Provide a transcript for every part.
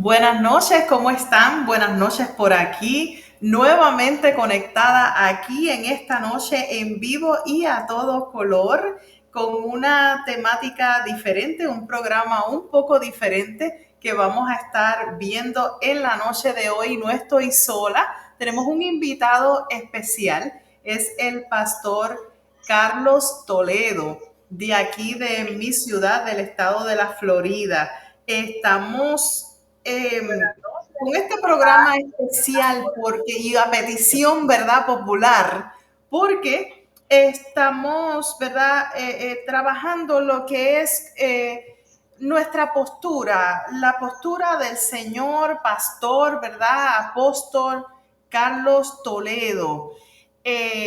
Buenas noches, ¿cómo están? Buenas noches por aquí, nuevamente conectada aquí en esta noche en vivo y a todo color, con una temática diferente, un programa un poco diferente que vamos a estar viendo en la noche de hoy. No estoy sola, tenemos un invitado especial, es el pastor Carlos Toledo, de aquí de mi ciudad, del estado de la Florida. Estamos con este programa especial porque, y a petición, ¿verdad?, popular, porque estamos, ¿verdad?, trabajando lo que es nuestra postura, la postura del señor pastor, ¿verdad?, apóstol Carlos Toledo.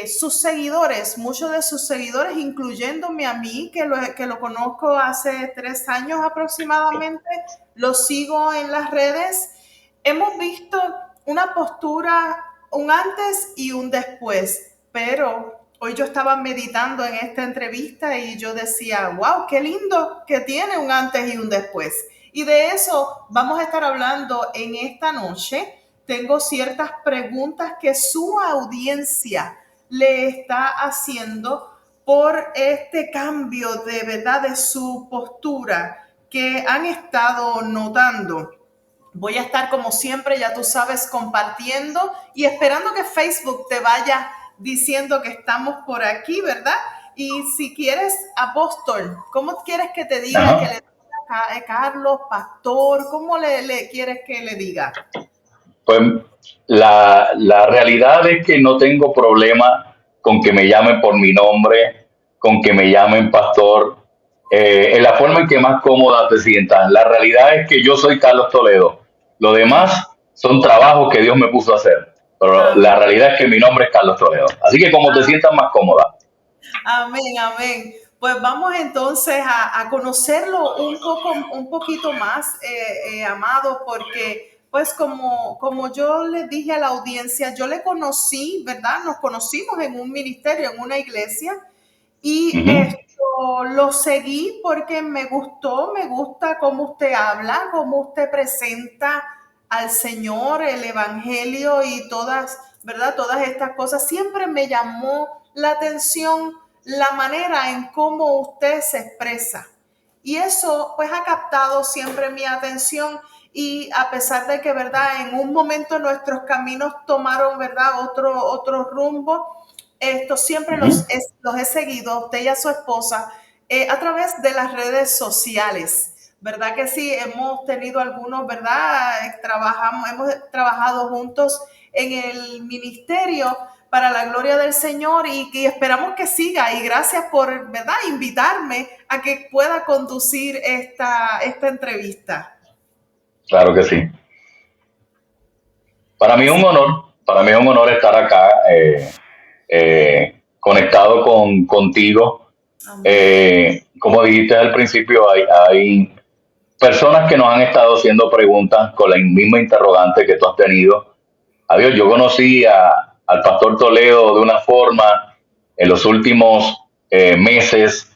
Sus seguidores, muchos de sus seguidores, incluyéndome a mí, que lo conozco hace 3 años aproximadamente, lo sigo en las redes, hemos visto una postura, un antes y un después, pero hoy yo estaba meditando en esta entrevista y yo decía, wow, qué lindo que tiene un antes y un después. Y de eso vamos a estar hablando en esta noche. Tengo ciertas preguntas que su audiencia le está haciendo por este cambio de verdad de su postura que han estado notando. Voy a estar como siempre, ya tú sabes, compartiendo y esperando que Facebook te vaya diciendo que estamos por aquí, ¿verdad? Y si quieres, apóstol, ¿cómo quieres que te diga que le Ajá. diga Carlos, pastor? ¿Cómo le quieres que le diga? Pues la realidad es que no tengo problema con que me llamen por mi nombre, con que me llamen pastor, en la forma en que más cómoda te sientas. La realidad es que yo soy Carlos Toledo. Lo demás son trabajos que Dios me puso a hacer. Pero la Amén. realidad es que mi nombre es Carlos Toledo. Así que como te sientas más cómoda. Amén, amén. Pues vamos entonces a conocerlo un poquito más, amado, porque pues como yo le dije a la audiencia, yo le conocí, ¿verdad? Nos conocimos en un ministerio, en una iglesia, y Ujú. esto lo seguí porque me gusta cómo usted habla, cómo usted presenta al Señor, el Evangelio y todas, ¿verdad? Todas estas cosas. Siempre me llamó la atención la manera en cómo usted se expresa. Y eso pues ha captado siempre mi atención y a pesar de que, ¿verdad? En un momento nuestros caminos tomaron, ¿verdad? Otro rumbo. Esto siempre Ujú. los he seguido, usted y a su esposa, a través de las redes sociales. ¿Verdad que sí? Hemos tenido algunos, ¿verdad? Hemos trabajado juntos en el ministerio para la gloria del Señor y esperamos que siga. Y gracias por, ¿verdad?, invitarme a que pueda conducir esta entrevista. Claro que sí. Para mí es un honor, para mí es un honor estar acá conectado contigo. Amén. Como dijiste al principio, hay personas que nos han estado haciendo preguntas con la misma interrogante que tú has tenido. Adiós, yo conocí al pastor Toledo de una forma en los últimos meses,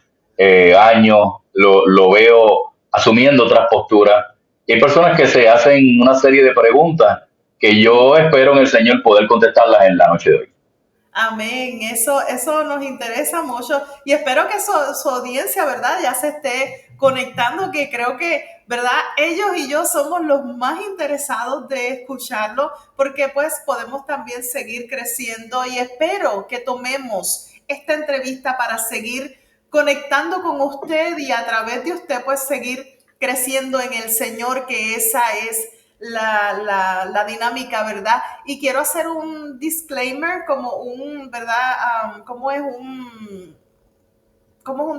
años, lo veo asumiendo otras posturas. Y hay personas que se hacen una serie de preguntas que yo espero en el Señor poder contestarlas en la noche de hoy. Amén, eso nos interesa mucho y espero que su audiencia, ¿verdad?, ya se esté conectando, que creo que, ¿verdad?, ellos y yo somos los más interesados de escucharlo porque pues podemos también seguir creciendo y espero que tomemos esta entrevista para seguir conectando con usted y a través de usted pues seguir creciendo en el Señor, que esa es la dinámica, ¿verdad? Y quiero hacer un disclaimer, como un, ¿verdad? ¿Cómo es un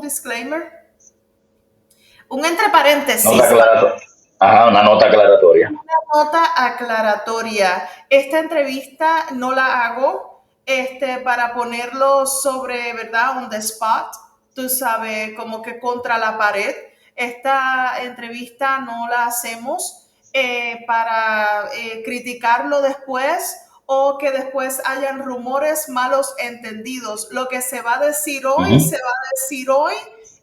disclaimer? Un entre Nota paréntesis, aclaratoria. Ajá, una nota aclaratoria. una nota aclaratoria. Esta entrevista no la hago para ponerlo sobre, ¿verdad? On the spot, tú sabes, como que contra la pared. Esta entrevista no la hacemos para criticarlo después o que después hayan rumores malos entendidos. Lo que se va a decir hoy, Ujú. se va a decir hoy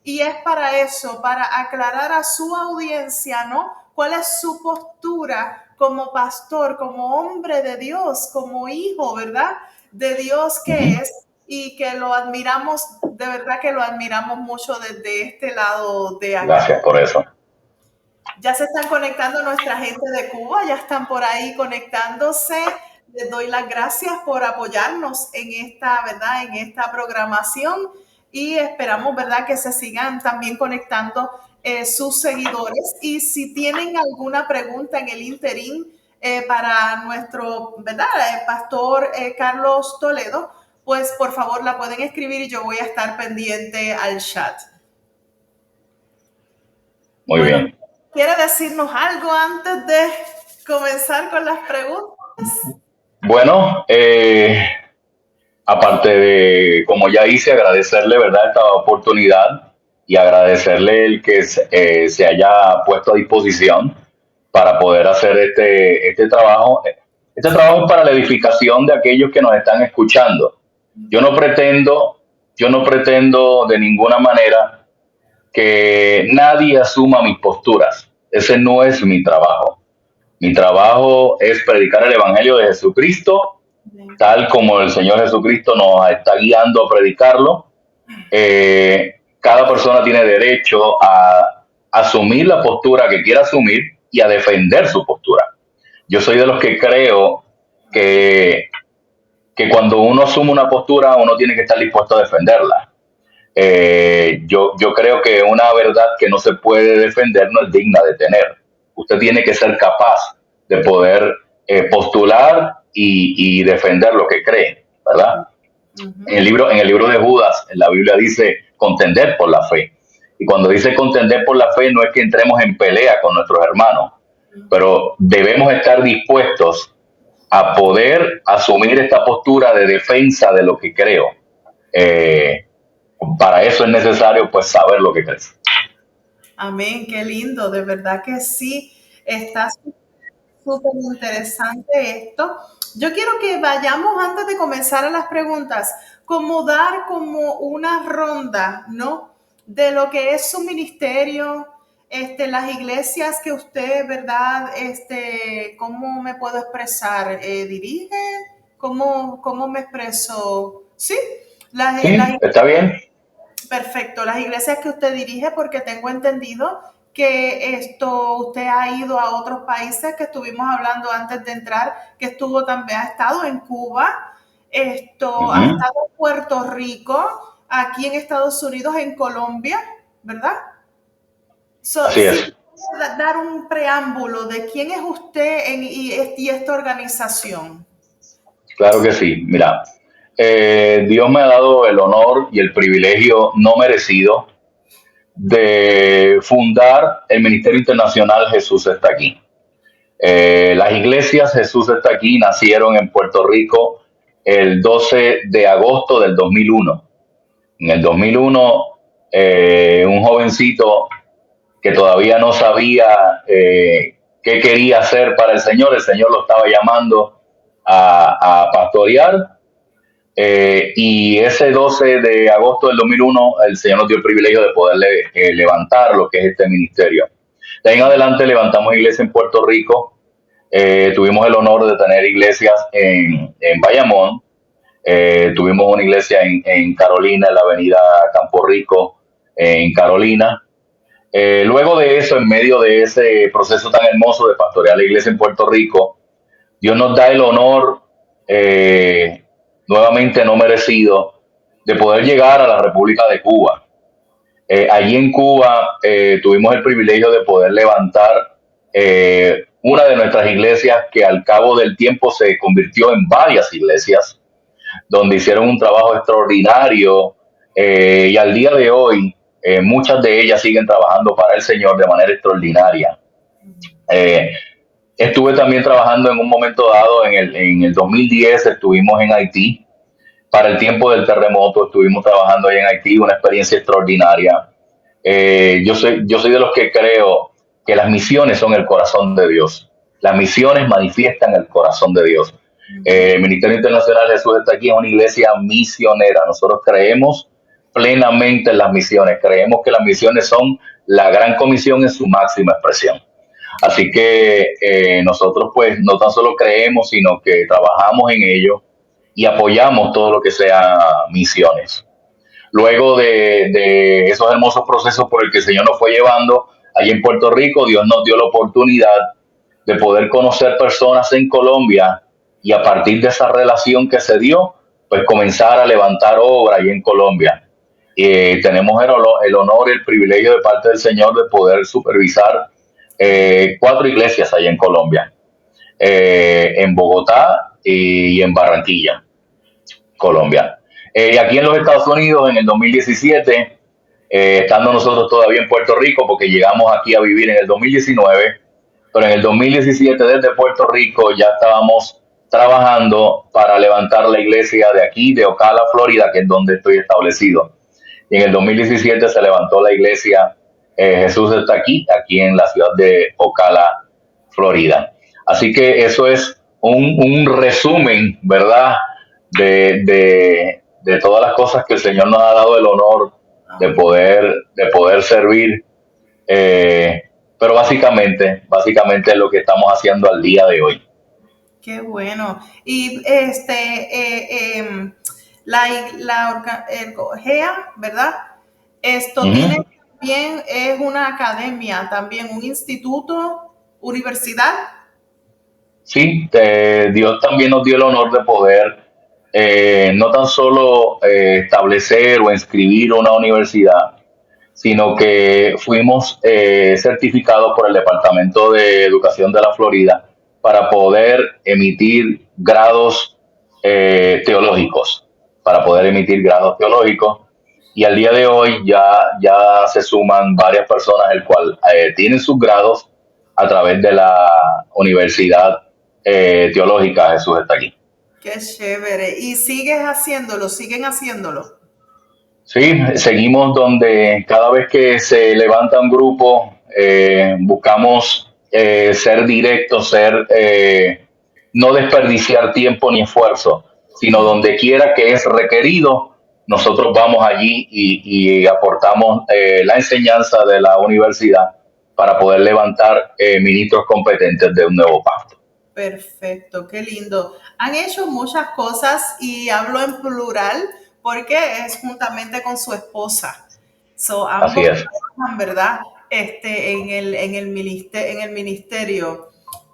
Y es para eso, para aclarar a su audiencia, ¿no? ¿Cuál es su postura como pastor, como hombre de Dios, como hijo, ¿verdad? De Dios que es, y que lo admiramos, de verdad que lo admiramos mucho desde este lado de aquí. Gracias por eso. Ya se están conectando nuestra gente de Cuba, ya están por ahí conectándose. Les doy las gracias por apoyarnos en esta, ¿verdad? En esta programación y esperamos, ¿verdad? Que se sigan también conectando sus seguidores. Y si tienen alguna pregunta en el interín para nuestro, ¿verdad? Pastor Carlos Toledo, pues por favor la pueden escribir y yo voy a estar pendiente al chat. Muy bien. ¿Quiere decirnos algo antes de comenzar con las preguntas? Bueno, aparte de, como ya hice, agradecerle, ¿verdad?, esta oportunidad y agradecerle el que se haya puesto a disposición para poder hacer este trabajo. Este trabajo es para la edificación de aquellos que nos están escuchando. Yo no pretendo de ninguna manera que nadie asuma mis posturas. Ese no es mi trabajo. Mi trabajo es predicar el Evangelio de Jesucristo, tal como el Señor Jesucristo nos está guiando a predicarlo. Cada persona tiene derecho a asumir la postura que quiera asumir y a defender su postura. Yo soy de los que creo que cuando uno asume una postura, uno tiene que estar dispuesto a defenderla. Yo creo que una verdad que no se puede defender no es digna de tener. Usted tiene que ser capaz de poder postular y defender lo que cree, ¿verdad? En el libro de Judas, en la Biblia dice contender por la fe. Y cuando dice contender por la fe, no es que entremos en pelea con nuestros hermanos, pero debemos estar dispuestos a poder asumir esta postura de defensa de lo que creo. Para eso es necesario, pues, saber lo que crees. Amén, qué lindo, de verdad que sí. Está súper interesante esto. Yo quiero que vayamos, antes de comenzar a las preguntas, como dar como una ronda, ¿no? De lo que es su ministerio, las iglesias que usted, ¿verdad? ¿Cómo me puedo expresar? ¿Dirige? ¿Cómo me expreso? Sí, Sí, está bien. Perfecto, las iglesias que usted dirige, porque tengo entendido que usted ha ido a otros países, que estuvimos hablando antes de entrar, que ha estado en Cuba, ha estado en Puerto Rico, aquí en Estados Unidos, en Colombia, ¿verdad? Así es. Si puede dar un preámbulo de quién es usted y esta organización. Claro que sí. Mira, Dios me ha dado el honor y el privilegio no merecido de fundar el Ministerio Internacional Jesús está aquí. Las iglesias Jesús está aquí nacieron en Puerto Rico el 12 de agosto del 2001. En el 2001, un jovencito que todavía no sabía qué quería hacer para el Señor lo estaba llamando a pastorear. Y ese 12 de agosto del 2001, el Señor nos dio el privilegio de poderle levantar lo que es este ministerio. De ahí en adelante levantamos iglesias en Puerto Rico. Tuvimos el honor de tener iglesias en Bayamón. Tuvimos una iglesia en Carolina, en la avenida Campo Rico, en Carolina. Luego de eso, en medio de ese proceso tan hermoso de pastorear la iglesia en Puerto Rico, Dios nos da el honor nuevamente no merecido de poder llegar a la República de Cuba. Allí en Cuba tuvimos el privilegio de poder levantar una de nuestras iglesias que al cabo del tiempo se convirtió en varias iglesias, donde hicieron un trabajo extraordinario y al día de hoy muchas de ellas siguen trabajando para el Señor de manera extraordinaria. Estuve también trabajando en un momento dado, en el 2010 estuvimos en Haití. Para el tiempo del terremoto estuvimos trabajando ahí en Haití, una experiencia extraordinaria. Yo soy de los que creo que las misiones son el corazón de Dios. Las misiones manifiestan el corazón de Dios. El Ministerio Internacional Jesús está aquí, es una iglesia misionera. Nosotros creemos plenamente en las misiones. Creemos que las misiones son la gran comisión en su máxima expresión. Así que nosotros pues no tan solo creemos, sino que trabajamos en ello y apoyamos todo lo que sea misiones. Luego de esos hermosos procesos por el que el Señor nos fue llevando, allí en Puerto Rico, Dios nos dio la oportunidad de poder conocer personas en Colombia y a partir de esa relación que se dio, pues comenzar a levantar obra allí en Colombia. Tenemos el honor y el privilegio de parte del Señor de poder supervisar 4 iglesias allá en Colombia, en Bogotá y en Barranquilla, Colombia. Aquí en los Estados Unidos, en el 2017, estando nosotros todavía en Puerto Rico, porque llegamos aquí a vivir en el 2019, pero en el 2017 desde Puerto Rico ya estábamos trabajando para levantar la iglesia de aquí, de Ocala, Florida, que es donde estoy establecido. Y en el 2017 se levantó la iglesia Jesús está aquí en la ciudad de Ocala, Florida. Así que eso es un resumen, ¿verdad? De todas las cosas que el Señor nos ha dado el honor de poder servir. Pero básicamente es lo que estamos haciendo al día de hoy. Qué bueno. Y el GEA, ¿verdad? Esto tiene también, es una academia, también un instituto, universidad. Sí, Dios también nos dio el honor de poder no tan solo establecer o inscribir una universidad, sino que fuimos certificados por el Departamento de Educación de la Florida para poder emitir grados teológicos, y al día de hoy ya se suman varias personas el cual tienen sus grados a través de la Universidad Teológica Jesús está aquí. Qué chévere. ¿Y siguen haciéndolo? Sí, seguimos donde cada vez que se levanta un grupo, buscamos ser directos, no desperdiciar tiempo ni esfuerzo, sino donde quiera que es requerido, nosotros vamos allí y aportamos la enseñanza de la universidad para poder levantar ministros competentes de un nuevo pacto. Perfecto, qué lindo. Han hecho muchas cosas y hablo en plural porque es juntamente con su esposa. Ambos trabajan, ¿verdad? En el ministerio.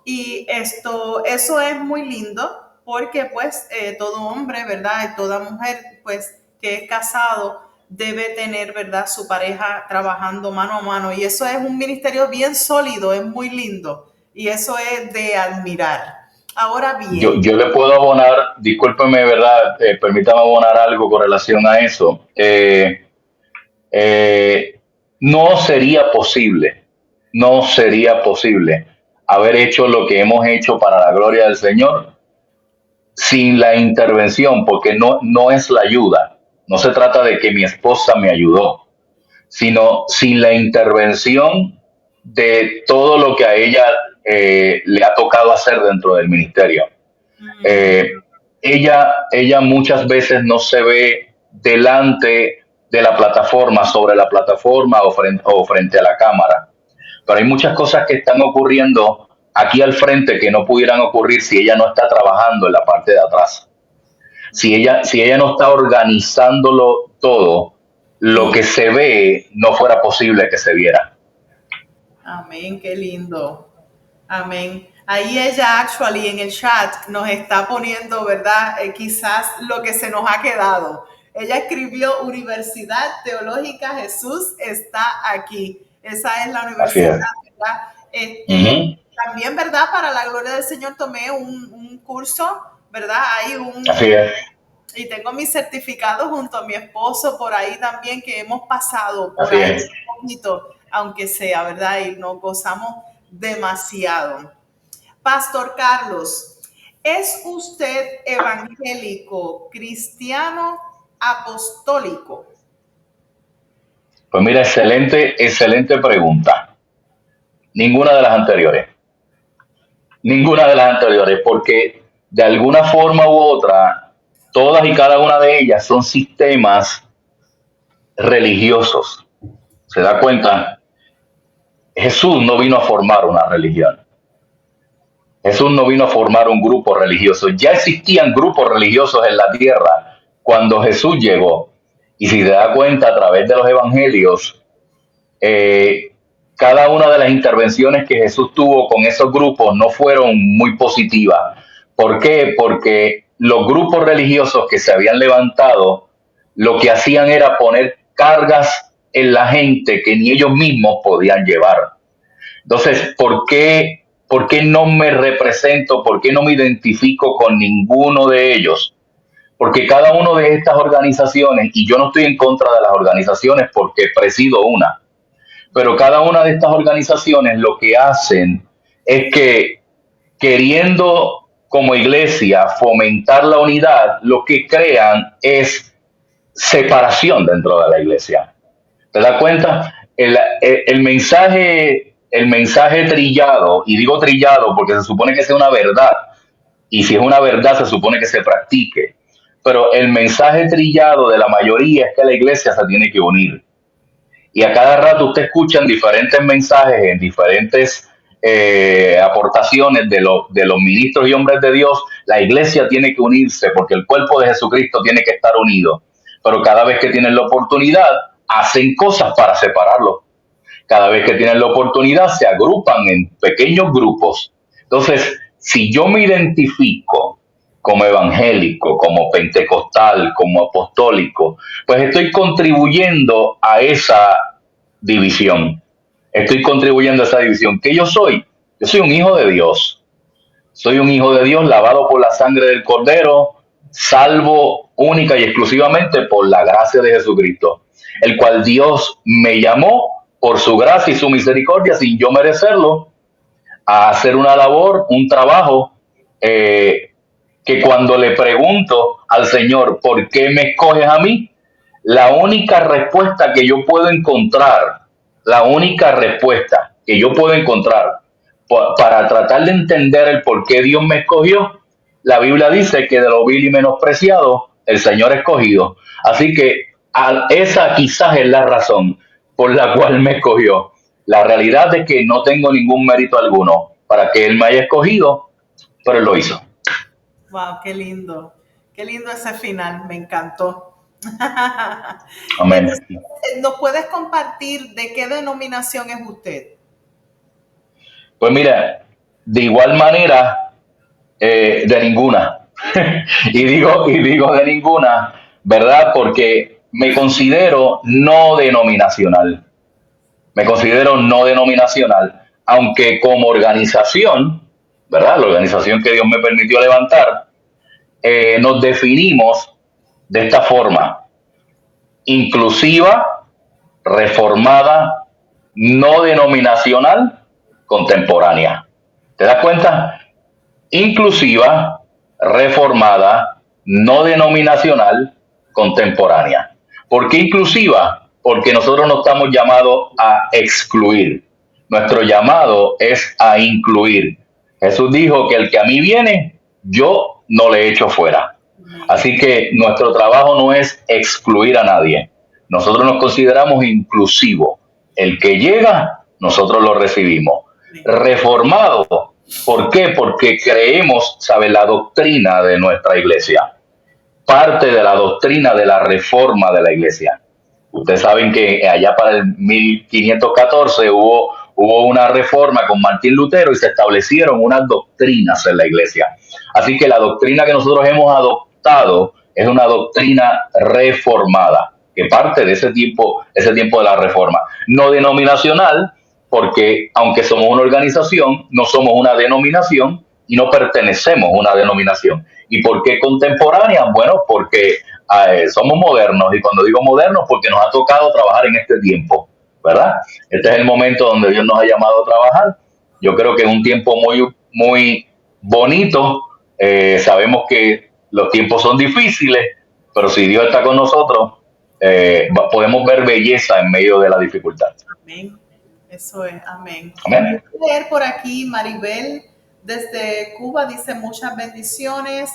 Y eso es muy lindo porque pues todo hombre, ¿verdad? Y toda mujer pues que es casado debe tener, ¿verdad? Su pareja trabajando mano a mano. Y eso es un ministerio bien sólido, es muy lindo. Y eso es de admirar. Ahora bien. Yo le puedo abonar, discúlpeme, ¿verdad? Permítame abonar algo con relación a eso. No sería posible haber hecho lo que hemos hecho para la gloria del Señor sin la intervención, porque no es la ayuda. No se trata de que mi esposa me ayudó, sino sin la intervención de todo lo que a ella le ha tocado hacer dentro del ministerio. Ella muchas veces no se ve delante de la plataforma, sobre la plataforma o frente a la cámara. Pero hay muchas cosas que están ocurriendo aquí al frente que no pudieran ocurrir si ella no está trabajando en la parte de atrás. Si ella no está organizándolo todo, lo que se ve no fuera posible que se viera. Amén, qué lindo. Amén. Ahí ella en el chat nos está poniendo, ¿verdad? Quizás lo que se nos ha quedado. Ella escribió Universidad Teológica Jesús está aquí. Esa es la universidad, ¿verdad? También, ¿verdad? Para la gloria del Señor tomé un curso, ¿verdad? Así es. Y tengo mi certificado junto a mi esposo por ahí también, que hemos pasado por ahí un poquito, aunque sea, ¿verdad? Y nos gozamos demasiado. Pastor Carlos, ¿es usted evangélico, cristiano, apostólico? Pues mira, excelente pregunta. Ninguna de las anteriores, porque de alguna forma u otra, todas y cada una de ellas son sistemas religiosos. ¿Se da cuenta? Jesús no vino a formar una religión. Jesús no vino a formar un grupo religioso. Ya existían grupos religiosos en la tierra cuando Jesús llegó. Y si te das cuenta a través de los evangelios, eh, cada una de las intervenciones que Jesús tuvo con esos grupos no fueron muy positivas. ¿Por qué? Porque los grupos religiosos que se habían levantado lo que hacían era poner cargas en la gente que ni ellos mismos podían llevar. Entonces, por qué no me represento? ¿Por qué no me identifico con ninguno de ellos? Porque cada una de estas organizaciones, y yo no estoy en contra de las organizaciones porque presido una, pero cada una de estas organizaciones lo que hacen es que queriendo como iglesia fomentar la unidad, lo que crean es separación dentro de la iglesia. ¿Te das cuenta? El mensaje trillado, y digo trillado porque se supone que sea una verdad, y si es una verdad se supone que se practique, pero el mensaje trillado de la mayoría es que la iglesia se tiene que unir. Y a cada rato usted escucha en diferentes mensajes, en diferentes aportaciones de los ministros y hombres de Dios, la iglesia tiene que unirse porque el cuerpo de Jesucristo tiene que estar unido. Pero cada vez que tienen la oportunidad, hacen cosas para separarlo. Cada vez que tienen la oportunidad, se agrupan en pequeños grupos. Entonces, si yo me identifico como evangélico, como pentecostal, como apostólico, pues estoy contribuyendo a esa división. Estoy contribuyendo a esa división. ¿Qué yo soy? Yo soy un hijo de Dios. Soy un hijo de Dios lavado por la sangre del Cordero, salvo única y exclusivamente por la gracia de Jesucristo, el cual Dios me llamó por su gracia y su misericordia, sin yo merecerlo, a hacer una labor, un trabajo, que cuando le pregunto al Señor, ¿por qué me escoges a mí? La única respuesta que yo puedo encontrar, la única respuesta que yo puedo encontrar para tratar de entender el por qué Dios me escogió, la Biblia dice que de lo vil y menospreciado, el Señor escogido. Así que esa quizás es la razón por la cual me escogió. La realidad es que no tengo ningún mérito alguno para que Él me haya escogido, pero Él lo hizo. Wow, qué lindo. Qué lindo ese final, me encantó. Amén. Entonces, ¿nos puedes compartir de qué denominación es usted? Pues mira, de igual manera, de ninguna. Y digo de ninguna, ¿verdad? Porque me considero no denominacional. Me considero no denominacional, aunque como organización, ¿verdad? La organización que Dios me permitió levantar, nos definimos de esta forma: inclusiva, reformada, no denominacional, contemporánea. ¿Te das cuenta? Inclusiva, reformada, no denominacional, contemporánea. ¿Por qué inclusiva? Porque nosotros no estamos llamados a excluir. Nuestro llamado es a incluir. Jesús dijo que el que a mí viene, yo no le echo fuera. Así que nuestro trabajo no es excluir a nadie. Nosotros nos consideramos inclusivos. El que llega, nosotros lo recibimos. Reformado, ¿por qué? Porque creemos, ¿sabe?, la doctrina de nuestra iglesia. Parte de la doctrina de la reforma de la iglesia. Ustedes saben que allá para el 1514 hubo una reforma con Martín Lutero y se establecieron unas doctrinas en la iglesia. Así que la doctrina que nosotros hemos adoptado es una doctrina reformada, que parte de ese tiempo de la reforma. No denominacional, porque aunque somos una organización, no somos una denominación y no pertenecemos a una denominación. ¿Y por qué contemporánea? Bueno, porque somos modernos, y cuando digo modernos, porque nos ha tocado trabajar en este tiempo, ¿verdad? Este es el momento donde Dios nos ha llamado a trabajar. Yo creo que es un tiempo muy, muy bonito. Sabemos que los tiempos son difíciles, pero si Dios está con nosotros, podemos ver belleza en medio de la dificultad. Amén. Eso es, amén. Amén. Voy a leer por aquí, Maribel, desde Cuba, dice muchas bendiciones.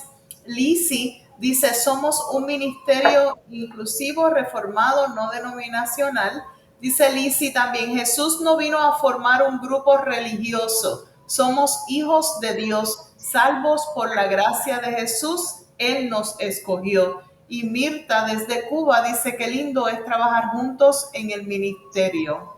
Lisi Dice, somos un ministerio inclusivo, reformado, no denominacional. Dice Lizzie también, Jesús no vino a formar un grupo religioso. Somos hijos de Dios, salvos por la gracia de Jesús. Él nos escogió. Y Mirta desde Cuba dice, qué lindo es trabajar juntos en el ministerio.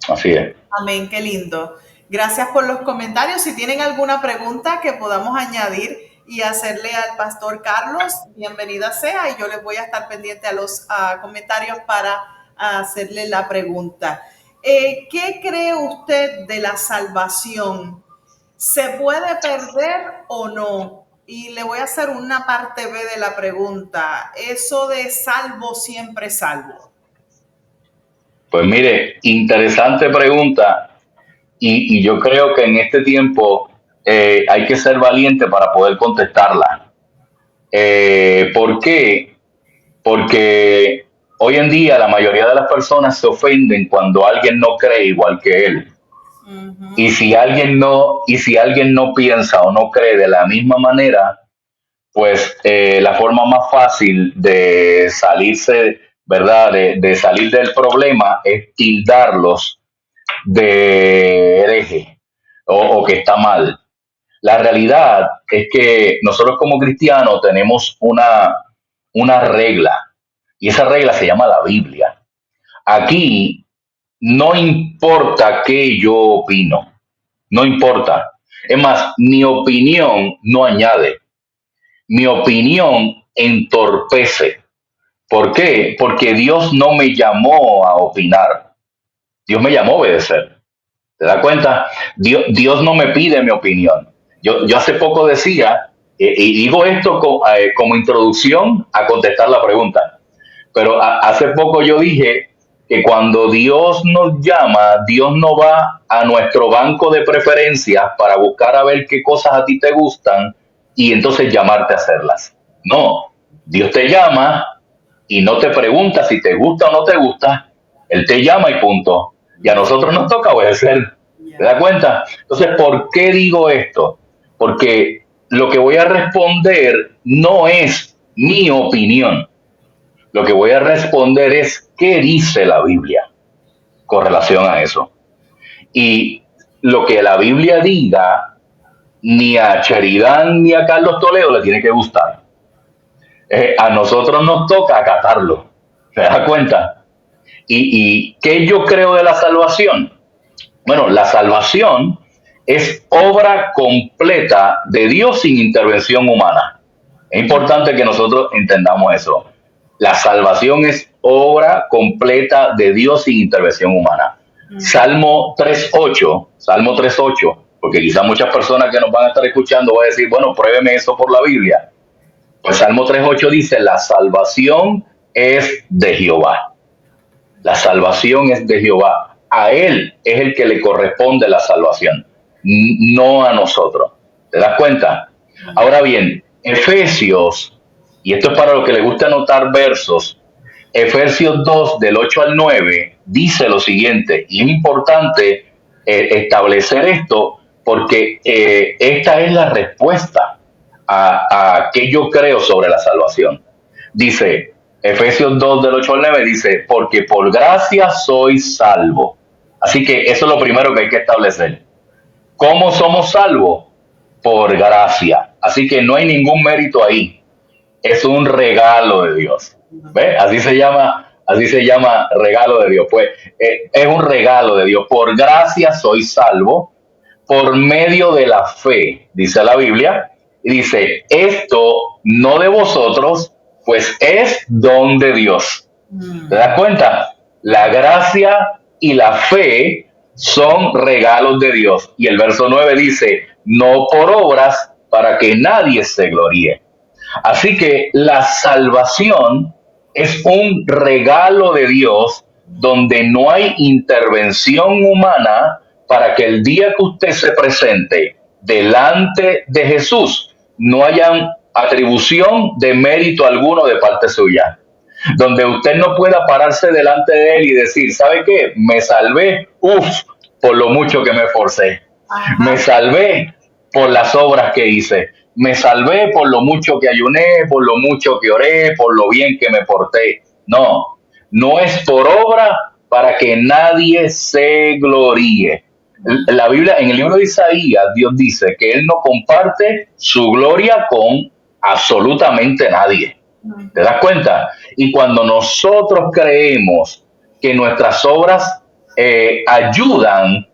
Así es. Amén, qué lindo. Gracias por los comentarios. Si tienen alguna pregunta que podamos añadir y hacerle al pastor Carlos, bienvenida sea, y yo les voy a estar pendiente a los comentarios para hacerle la pregunta. ¿Qué cree usted de la salvación? ¿Se puede perder o no? Y le voy a hacer una parte B de la pregunta. Eso de salvo, siempre salvo. Pues mire, interesante pregunta. Y yo creo que en este tiempo hay que ser valiente para poder contestarla. ¿Por qué? Porque hoy en día la mayoría de las personas se ofenden cuando alguien no cree igual que él. Y si alguien no piensa o no cree de la misma manera, pues la forma más fácil de salirse, ¿verdad? De salir del problema es tildarlos de hereje o que está mal. La realidad es que nosotros como cristianos tenemos una regla y esa regla se llama la Biblia. Aquí no importa qué yo opino, no importa. Es más, mi opinión no añade, mi opinión entorpece. ¿Por qué? Porque Dios no me llamó a opinar, Dios me llamó a obedecer. ¿Te das cuenta? Dios no me pide mi opinión. Yo hace poco decía, y digo esto como introducción a contestar la pregunta, pero hace poco yo dije que cuando Dios nos llama, Dios no va a nuestro banco de preferencias para buscar a ver qué cosas a ti te gustan y entonces llamarte a hacerlas. No, Dios te llama y no te pregunta si te gusta o no te gusta, Él te llama y punto. Y a nosotros nos toca obedecer. ¿Te das cuenta? Entonces, ¿por qué digo esto? Porque lo que voy a responder no es mi opinión. Lo que voy a responder es qué dice la Biblia con relación a eso. Y lo que la Biblia diga, ni a Sheridan ni a Carlos Toledo le tiene que gustar. A nosotros nos toca acatarlo. ¿Se da cuenta? ¿Y qué yo creo de la salvación? Bueno, la salvación es obra completa de Dios sin intervención humana. Es importante que nosotros entendamos eso. La salvación es obra completa de Dios sin intervención humana. Salmo 3.8, porque quizás muchas personas que nos van a estar escuchando van a decir, bueno, pruébeme eso por la Biblia. Pues Salmo 3.8 dice, la salvación es de Jehová. La salvación es de Jehová. A Él es el que le corresponde la salvación, no a nosotros. ¿Te das cuenta? Ahora bien, Efesios, y esto es para los que les gusta anotar versos, Efesios 2, del 8 al 9, dice lo siguiente, y es importante establecer esto porque esta es la respuesta a qué yo creo sobre la salvación. Dice, Efesios 2 del 8 al 9 dice, porque por gracia soy salvo. Así que eso es lo primero que hay que establecer. ¿Cómo somos salvos? Por gracia. Así que no hay ningún mérito ahí. Es un regalo de Dios. ¿Ves? Así se llama regalo de Dios. Pues es un regalo de Dios. Por gracia soy salvo por medio de la fe, dice la Biblia. Y dice, esto no de vosotros, pues es don de Dios. ¿Te das cuenta? La gracia y la fe son regalos de Dios. Y el verso 9 dice, no por obras para que nadie se gloríe. Así que la salvación es un regalo de Dios donde no hay intervención humana para que el día que usted se presente delante de Jesús no haya atribución de mérito alguno de parte suya. Donde usted no pueda pararse delante de él y decir, ¿sabe qué? Me salvé, por lo mucho que me esforcé. Me salvé por las obras que hice. me salvé por lo mucho que ayuné, por lo mucho que oré, por lo bien que me porté. No, no es por obra para que nadie se gloríe. La Biblia, en el libro de Isaías, Dios dice que Él no comparte su gloria con absolutamente nadie. ¿Te das cuenta? Y cuando nosotros creemos que nuestras obras ayudan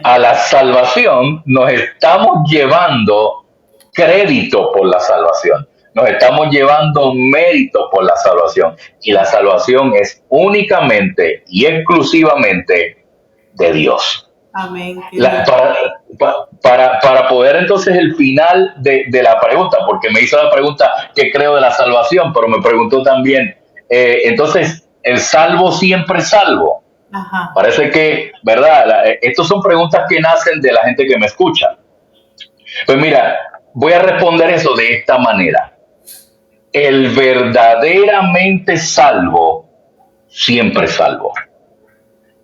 a la salvación, nos estamos llevando crédito por la salvación. Nos estamos llevando mérito por la salvación. Y la salvación es únicamente y exclusivamente de Dios. Amén. Para poder entonces el final de la pregunta, porque me hizo la pregunta que creo de la salvación, pero me preguntó también, entonces, ¿el salvo siempre salvo? Ajá. Parece que, ¿verdad? Estas son preguntas que nacen de la gente que me escucha. Pues mira, voy a responder eso de esta manera. El verdaderamente salvo siempre salvo.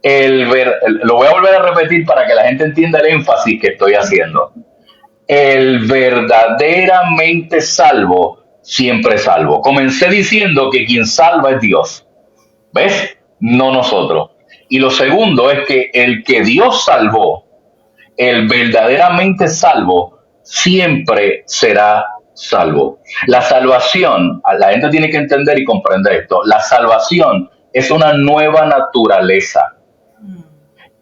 Lo voy a volver a repetir para que la gente entienda el énfasis que estoy haciendo. El verdaderamente salvo siempre salvo. Comencé diciendo que quien salva es Dios. ¿Ves? No nosotros. Y lo segundo es que el que Dios salvó, el verdaderamente salvo, siempre será salvo. La salvación, la gente tiene que entender y comprender esto, la salvación es una nueva naturaleza.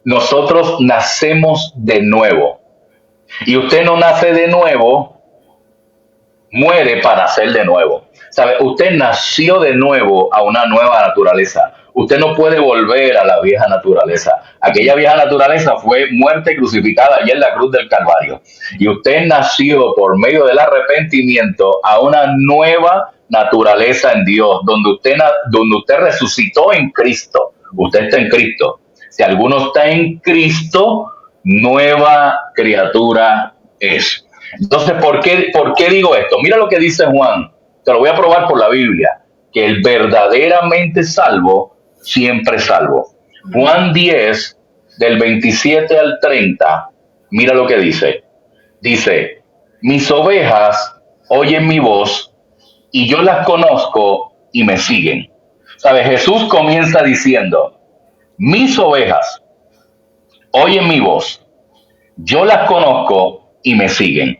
Nosotros nacemos de nuevo. Y usted no nace de nuevo, muere para nacer de nuevo. ¿Sabe? Usted nació de nuevo a una nueva naturaleza. Usted no puede volver a la vieja naturaleza. Aquella vieja naturaleza fue muerte crucificada allá en la cruz del Calvario. Y usted nació por medio del arrepentimiento a una nueva naturaleza en Dios, donde usted resucitó en Cristo. Usted está en Cristo. Si alguno está en Cristo, nueva criatura es. Entonces, ¿por qué digo esto? Mira lo que dice Juan. Te lo voy a probar por la Biblia. Que el verdaderamente salvo, siempre salvo. Juan 10, del 27 al 30, mira lo que dice. Dice, mis ovejas oyen mi voz y yo las conozco y me siguen. ¿Sabes? Jesús comienza diciendo, mis ovejas oyen mi voz, yo las conozco y me siguen.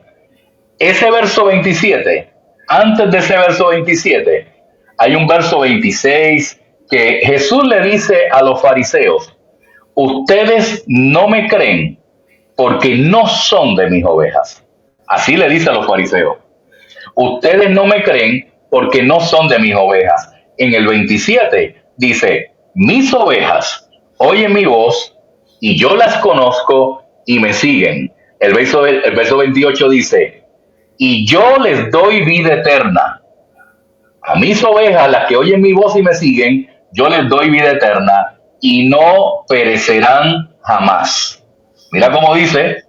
Ese verso 27, antes de ese verso 27, hay un verso 26 que Jesús le dice a los fariseos, ustedes no me creen porque no son de mis ovejas. Así le dice a los fariseos. Ustedes no me creen porque no son de mis ovejas. En el 27 dice, mis ovejas oyen mi voz y yo las conozco y me siguen. El verso 28 dice, y yo les doy vida eterna. A mis ovejas, las que oyen mi voz y me siguen, yo les doy vida eterna y no perecerán jamás. Mira cómo dice,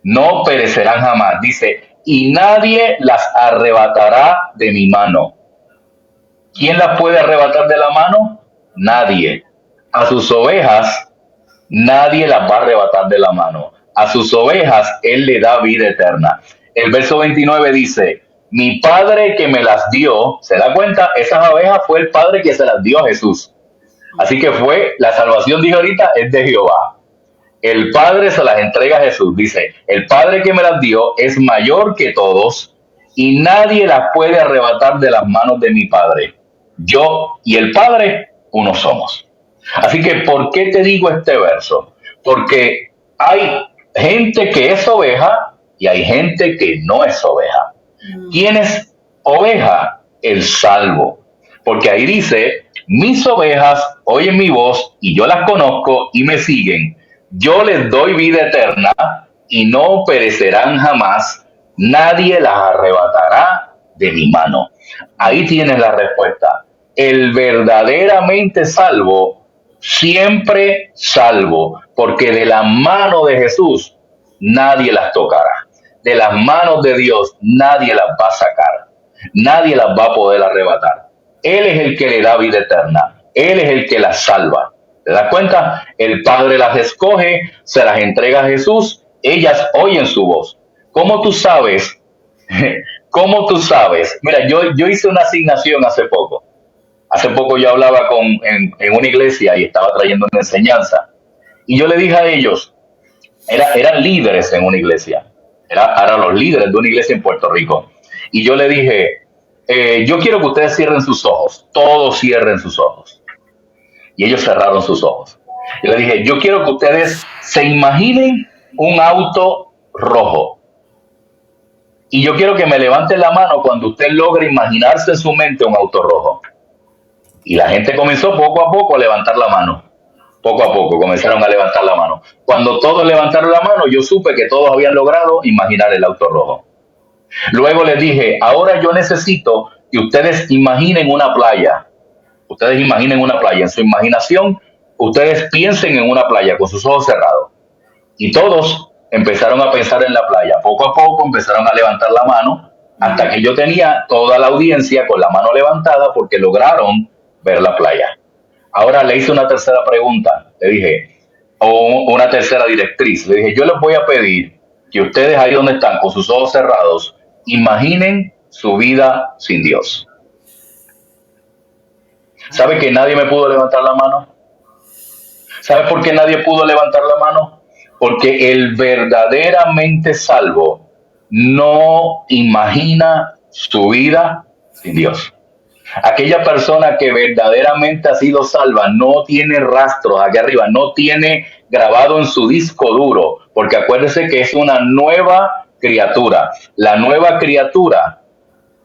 no perecerán jamás. Dice, y nadie las arrebatará de mi mano. ¿Quién las puede arrebatar de la mano? Nadie. A sus ovejas, nadie las va a arrebatar de la mano. A sus ovejas, Él le da vida eterna. El verso 29 dice, mi Padre que me las dio, ¿se da cuenta? Esas ovejas fue el Padre que se las dio a Jesús. Así que la salvación, dije ahorita, es de Jehová. El Padre se las entrega a Jesús. Dice, el Padre que me las dio es mayor que todos y nadie las puede arrebatar de las manos de mi Padre. Yo y el Padre, uno somos. Así que, ¿por qué te digo este verso? Porque hay gente que es oveja y hay gente que no es oveja. ¿Quién es oveja? El salvo. Porque ahí dice, mis ovejas oyen mi voz y yo las conozco y me siguen. Yo les doy vida eterna y no perecerán jamás. Nadie las arrebatará de mi mano. Ahí tienes la respuesta. El verdaderamente salvo, siempre salvo, porque de la mano de Jesús nadie las tocará. De las manos de Dios nadie las va a sacar. Nadie las va a poder arrebatar. Él es el que le da vida eterna. Él es el que las salva. ¿Te das cuenta? El Padre las escoge, se las entrega a Jesús, ellas oyen su voz. ¿Cómo tú sabes ¿Cómo tú sabes? Mira, yo hice una asignación hace poco. Hace poco yo hablaba en una iglesia y estaba trayendo una enseñanza. Y yo le dije a ellos, eran líderes en una iglesia, eran los líderes de una iglesia en Puerto Rico. Y yo le dije, yo quiero que ustedes cierren sus ojos, todos cierren sus ojos. Y ellos cerraron sus ojos. Y le dije, yo quiero que ustedes se imaginen un auto rojo. Y yo quiero que me levanten la mano cuando usted logre imaginarse en su mente un auto rojo. Y la gente comenzó poco a poco a levantar la mano. Poco a poco comenzaron a levantar la mano. Cuando todos levantaron la mano, yo supe que todos habían logrado imaginar el auto rojo. Luego les dije, ahora yo necesito que ustedes imaginen una playa. Ustedes imaginen una playa. En su imaginación, ustedes piensen en una playa con sus ojos cerrados. Y todos empezaron a pensar en la playa. Poco a poco empezaron a levantar la mano hasta que yo tenía toda la audiencia con la mano levantada porque lograron ver la playa. Ahora le hice una tercera pregunta, le dije, o una tercera directriz. Le dije, yo les voy a pedir que ustedes ahí donde están, con sus ojos cerrados, imaginen su vida sin Dios. ¿Sabe que nadie me pudo levantar la mano? ¿Sabe por qué nadie pudo levantar la mano? Porque el verdaderamente salvo no imagina su vida sin Dios. Aquella persona que verdaderamente ha sido salva no tiene rastros aquí arriba, no tiene grabado en su disco duro, porque acuérdese que es una nueva criatura. La nueva criatura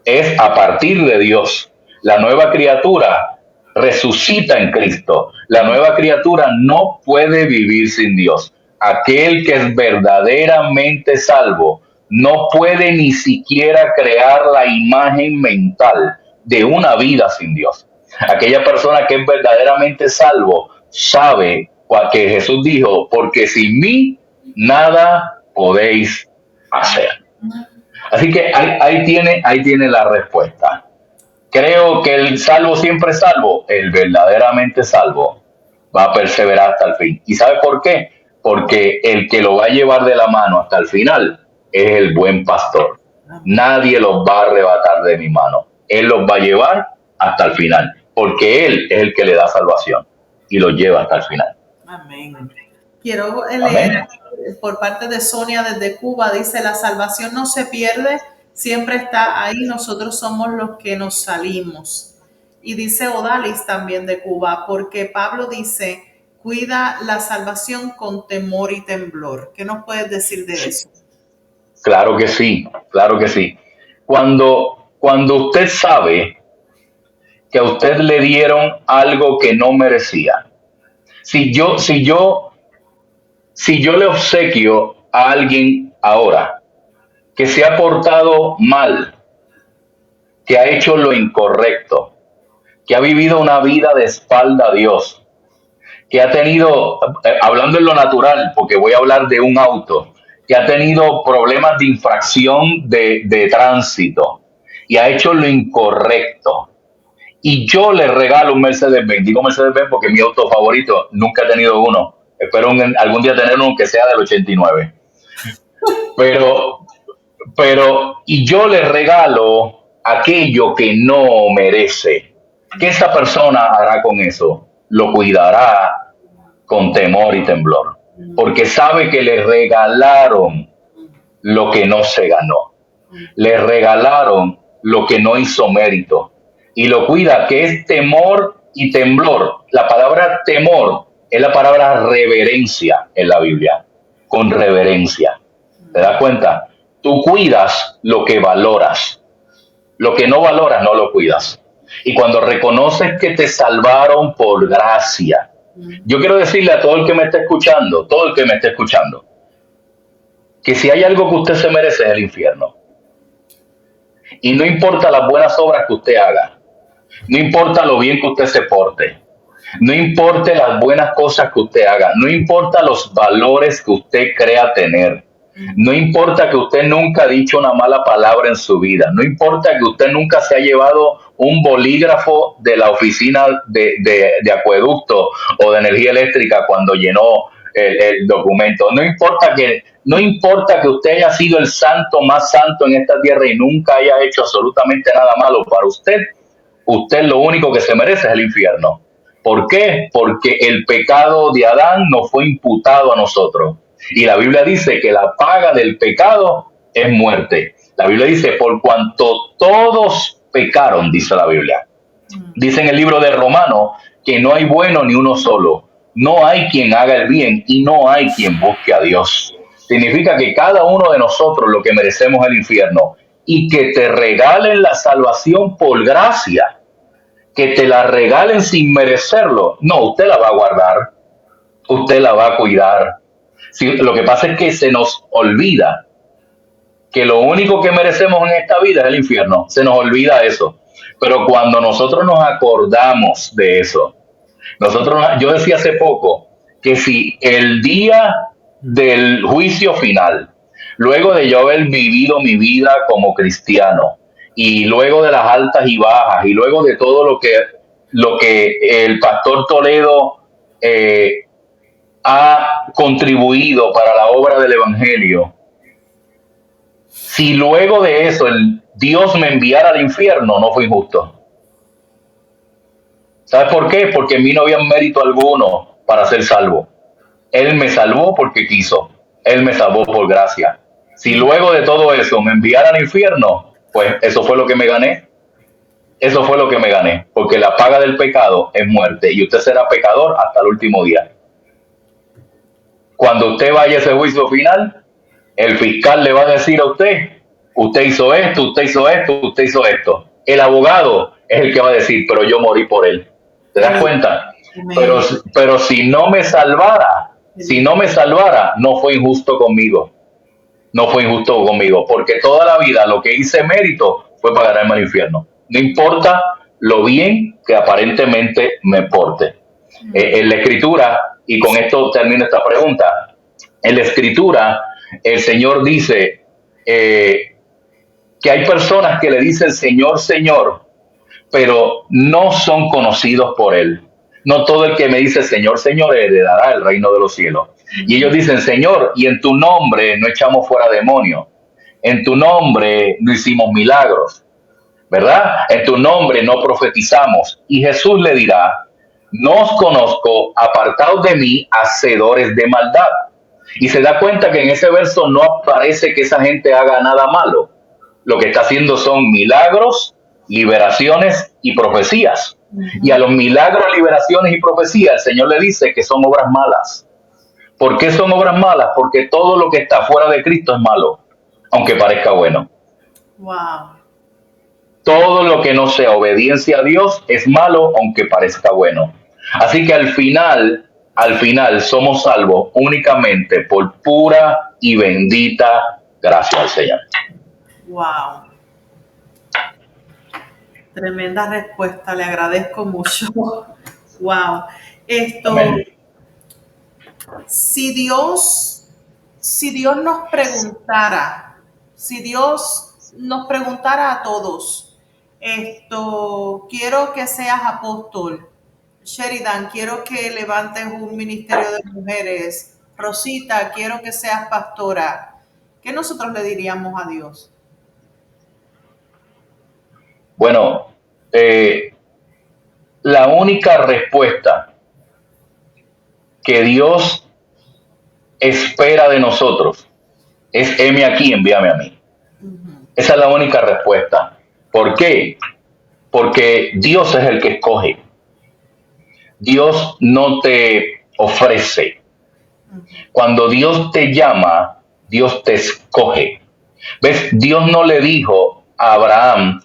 es a partir de Dios. La nueva criatura resucita en Cristo. La nueva criatura no puede vivir sin Dios. Aquel que es verdaderamente salvo no puede ni siquiera crear la imagen mental de una vida sin Dios. Aquella persona que es verdaderamente salvo sabe que Jesús dijo, porque sin mí nada podéis hacer. Así que ahí tiene la respuesta. Creo que el salvo siempre es salvo. El verdaderamente salvo va a perseverar hasta el fin. ¿Y sabe por qué? Porque el que lo va a llevar de la mano hasta el final es el buen pastor. Nadie los va a arrebatar de mi mano. Él los va a llevar hasta el final, porque Él es el que le da salvación y los lleva hasta el final. Amén. Quiero leer por parte de Sonia desde Cuba, dice, la salvación no se pierde, siempre está ahí, nosotros somos los que nos salimos. Y dice Odalis también de Cuba, porque Pablo dice, cuida la salvación con temor y temblor. ¿Qué nos puedes decir de eso? Claro que sí, claro que sí. Cuando usted sabe que a usted le dieron algo que no merecía, si yo le obsequio a alguien ahora que se ha portado mal, que ha hecho lo incorrecto, que ha vivido una vida de espalda a Dios, que ha tenido, hablando en lo natural, porque voy a hablar de un auto, que ha tenido problemas de infracción de tránsito y ha hecho lo incorrecto, y yo le regalo un Mercedes-Benz, digo Mercedes-Benz porque es mi auto favorito, nunca he tenido uno, espero algún día tener uno que sea del 89, y yo le regalo aquello que no merece. ¿Qué esa persona hará con eso? Lo cuidará con temor y temblor, porque sabe que le regalaron lo que no se ganó, le regalaron lo que no hizo mérito, y lo cuida, que es temor y temblor. La palabra temor es la palabra reverencia en la Biblia, con reverencia. ¿Te das cuenta? Tú cuidas lo que valoras, lo que no valoras no lo cuidas. Y cuando reconoces que te salvaron por gracia, yo quiero decirle a todo el que me esté escuchando, que si hay algo que usted se merece es el infierno. Y no importa las buenas obras que usted haga, no importa lo bien que usted se porte, no importa las buenas cosas que usted haga, no importa los valores que usted crea tener, no importa que usted nunca ha dicho una mala palabra en su vida, no importa que usted nunca se ha llevado un bolígrafo de la oficina de acueducto o de energía eléctrica cuando llenó el documento. No importa que usted haya sido el santo más santo en esta tierra y nunca haya hecho absolutamente nada malo para usted. Usted lo único que se merece es el infierno. ¿Por qué? Porque el pecado de Adán nos fue imputado a nosotros. Y la Biblia dice que la paga del pecado es muerte. La Biblia dice, por cuanto todos pecaron, dice la Biblia. Dice en el libro de Romanos que no hay bueno ni uno solo. No hay quien haga el bien y no hay quien busque a Dios. Significa que cada uno de nosotros lo que merecemos es el infierno. Y que te regalen la salvación por gracia, que te la regalen sin merecerlo, no, usted la va a guardar, usted la va a cuidar. Sí, lo que pasa es que se nos olvida que lo único que merecemos en esta vida es el infierno, se nos olvida eso. Pero cuando nosotros nos acordamos de eso, yo decía hace poco que si el día del juicio final, luego de yo haber vivido mi vida como cristiano, y luego de las altas y bajas, y luego de todo lo que el pastor Toledo ha contribuido para la obra del Evangelio, si luego de eso Dios me enviara al infierno, no fue injusto. ¿Sabes por qué? Porque en mí no había mérito alguno para ser salvo. Él me salvó porque quiso. Él me salvó por gracia. Si luego de todo eso me enviara al infierno, pues eso fue lo que me gané. Eso fue lo que me gané. Porque la paga del pecado es muerte. Y usted será pecador hasta el último día. Cuando usted vaya a ese juicio final, el fiscal le va a decir a usted hizo esto, usted hizo esto, usted hizo esto. El abogado es el que va a decir, pero yo morí por él. ¿Te das cuenta? Pero si no me salvara, no fue injusto conmigo. No fue injusto conmigo, porque toda la vida lo que hice mérito fue para ganarme el infierno. No importa lo bien que aparentemente me porte. En la Escritura, y con esto termino esta pregunta, en la Escritura el Señor dice que hay personas que le dicen Señor, Señor, pero no son conocidos por Él. No todo el que me dice Señor, Señor heredará el reino de los cielos. Y ellos dicen, Señor, y en tu nombre no echamos fuera demonios, en tu nombre no hicimos milagros, ¿verdad? En tu nombre no profetizamos. Y Jesús le dirá, no os conozco, apartaos de mí, hacedores de maldad. Y se da cuenta que en ese verso no aparece que esa gente haga nada malo. Lo que está haciendo son milagros, liberaciones y profecías. Y a los milagros, liberaciones y profecías, el Señor le dice que son obras malas. ¿Por qué son obras malas? Porque todo lo que está fuera de Cristo es malo, aunque parezca bueno. Wow. Todo lo que no sea obediencia a Dios es malo, aunque parezca bueno. Así que al final somos salvos únicamente por pura y bendita gracia del Señor. Wow. Tremenda respuesta, le agradezco mucho. Wow. Amén. Si Dios nos preguntara, a todos, quiero que seas apóstol, Sheridan, quiero que levantes un ministerio de mujeres, Rosita, quiero que seas pastora, ¿qué nosotros le diríamos a Dios? Bueno, la única respuesta que Dios espera de nosotros es heme aquí, envíame a mí. Esa es la única respuesta. ¿Por qué? Porque Dios es el que escoge. Dios no te ofrece. Cuando Dios te llama, Dios te escoge. ¿Ves? Dios no le dijo a Abraham,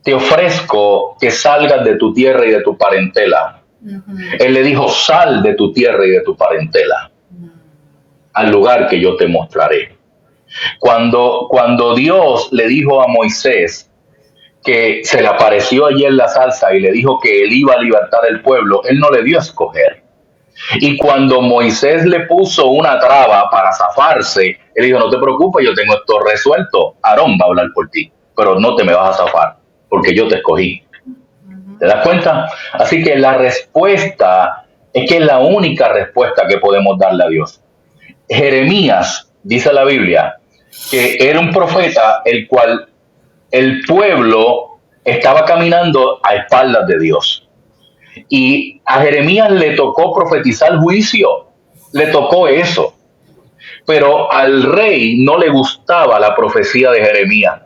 te ofrezco que salgas de tu tierra y de tu parentela. Él le dijo, sal de tu tierra y de tu parentela al lugar que yo te mostraré. Cuando Dios le dijo a Moisés que se le apareció allí en la zarza y le dijo que él iba a libertar al pueblo, él no le dio a escoger. Y cuando Moisés le puso una traba para zafarse, él dijo, no te preocupes, yo tengo esto resuelto, Aarón va a hablar por ti, pero no te me vas a zafar, porque yo te escogí. ¿Te das cuenta? Así que la respuesta Es que es la única respuesta que podemos darle a Dios. Jeremías, dice la Biblia, que era un profeta el cual el pueblo estaba caminando a espaldas de Dios. Y a Jeremías le tocó profetizar juicio, le tocó eso. Pero al rey no le gustaba la profecía de Jeremías,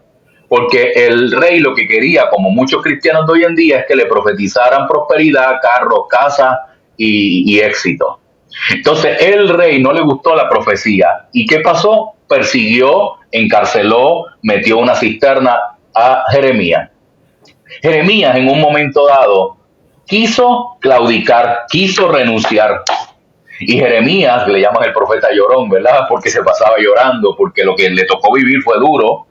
porque el rey lo que quería, como muchos cristianos de hoy en día, es que le profetizaran prosperidad, carros, casa y éxito. Entonces el rey no le gustó la profecía. ¿Y qué pasó? Persiguió, encarceló, metió una cisterna a Jeremías. Jeremías en un momento dado quiso claudicar, quiso renunciar. Y Jeremías, que le llaman el profeta llorón, ¿verdad? Porque se pasaba llorando, porque lo que le tocó vivir fue duro.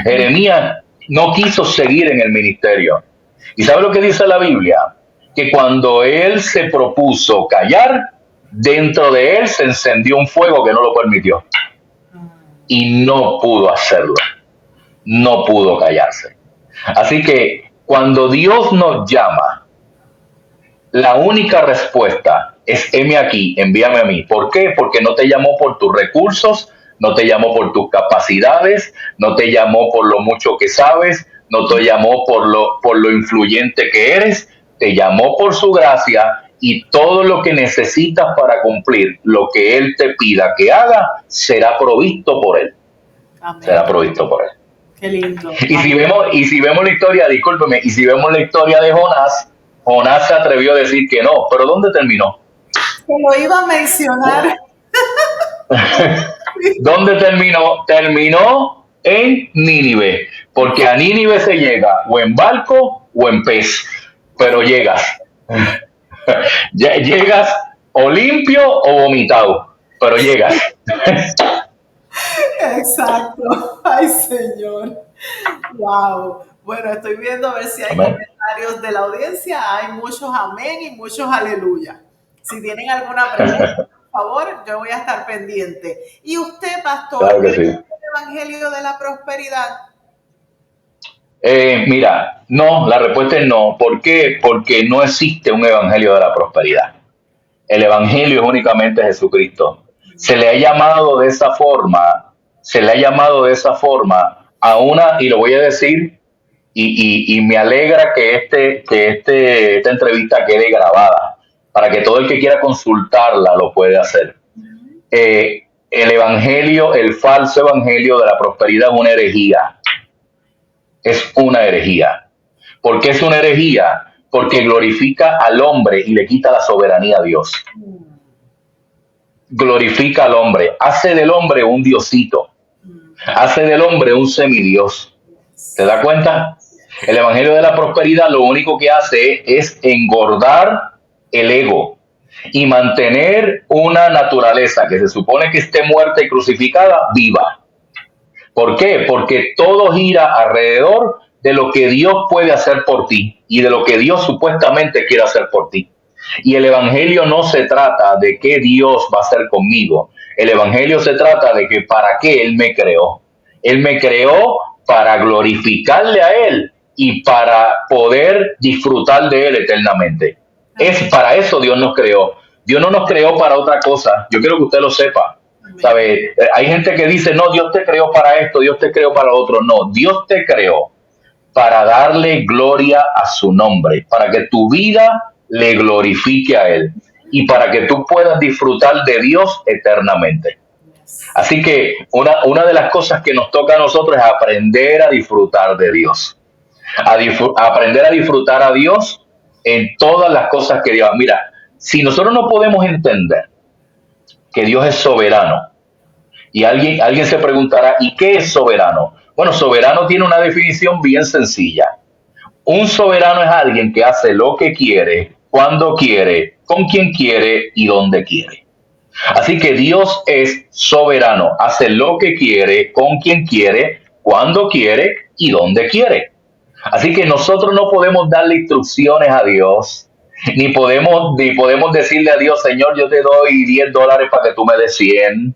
Jeremías no quiso seguir en el ministerio. ¿Y sabe lo que dice la Biblia? Que cuando él se propuso callar, dentro de él se encendió un fuego que no lo permitió. Y no pudo hacerlo. No pudo callarse. Así que cuando Dios nos llama, la única respuesta es: heme aquí, envíame a mí. ¿Por qué? Porque no te llamó por tus recursos, no te llamó por tus capacidades, no te llamó por lo mucho que sabes, no te llamó por lo influyente que eres, te llamó por su gracia, y todo lo que necesitas para cumplir lo que Él te pida que haga será provisto por Él. Amén. Será provisto por Él. Qué lindo. Y si vemos la historia, discúlpeme, y si vemos la historia de Jonás, Jonás se atrevió a decir que no, pero ¿dónde terminó? Que lo iba a mencionar. ¿Dónde terminó? Terminó en Nínive, porque a Nínive se llega o en barco o en pez, pero llegas. Llegas o limpio o vomitado, pero llegas. Exacto. Ay, Señor. Wow. Bueno, estoy viendo a ver si hay comentarios de la audiencia. Hay muchos amén y muchos aleluya. Si tienen alguna pregunta, por favor, yo voy a estar pendiente. ¿Y usted, pastor, claro que sí, el evangelio de la prosperidad? Mira, no, la respuesta es no. ¿Por qué? Porque no existe un evangelio de la prosperidad. El evangelio es únicamente Jesucristo. Se le ha llamado de esa forma, a una, y lo voy a decir, y me alegra que esta entrevista quede grabada, para que todo el que quiera consultarla lo puede hacer. El evangelio, el falso evangelio de la prosperidad es una herejía. Es una herejía. ¿Por qué es una herejía? Porque glorifica al hombre y le quita la soberanía a Dios. Glorifica al hombre, hace del hombre un diosito, hace del hombre un semidios. ¿Te das cuenta? El evangelio de la prosperidad lo único que hace es engordar el ego y mantener una naturaleza que se supone que esté muerta y crucificada viva. ¿Por qué? Porque todo gira alrededor de lo que Dios puede hacer por ti y de lo que Dios supuestamente quiere hacer por ti. Y el evangelio no se trata de qué Dios va a hacer conmigo. El evangelio se trata de que para qué Él me creó. Él me creó para glorificarle a Él y para poder disfrutar de Él eternamente. Es para eso Dios nos creó. Dios no nos creó para otra cosa. Yo quiero que usted lo sepa. ¿Sabe? Hay gente que dice, no, Dios te creó para esto, Dios te creó para lo otro. No, Dios te creó para darle gloria a su nombre, para que tu vida le glorifique a Él y para que tú puedas disfrutar de Dios eternamente. Así que una de las cosas que nos toca a nosotros es aprender a disfrutar de Dios, aprender a disfrutar a Dios en todas las cosas que Dios. Mira, si nosotros no podemos entender que Dios es soberano, y alguien se preguntará, ¿y qué es soberano? Bueno, soberano tiene una definición bien sencilla. Un soberano es alguien que hace lo que quiere, cuando quiere, con quien quiere y donde quiere. Así que Dios es soberano, hace lo que quiere, con quien quiere, cuando quiere y donde quiere. Así que nosotros no podemos darle instrucciones a Dios, ni podemos decirle a Dios, Señor, yo te doy $10 para que tú me des 100.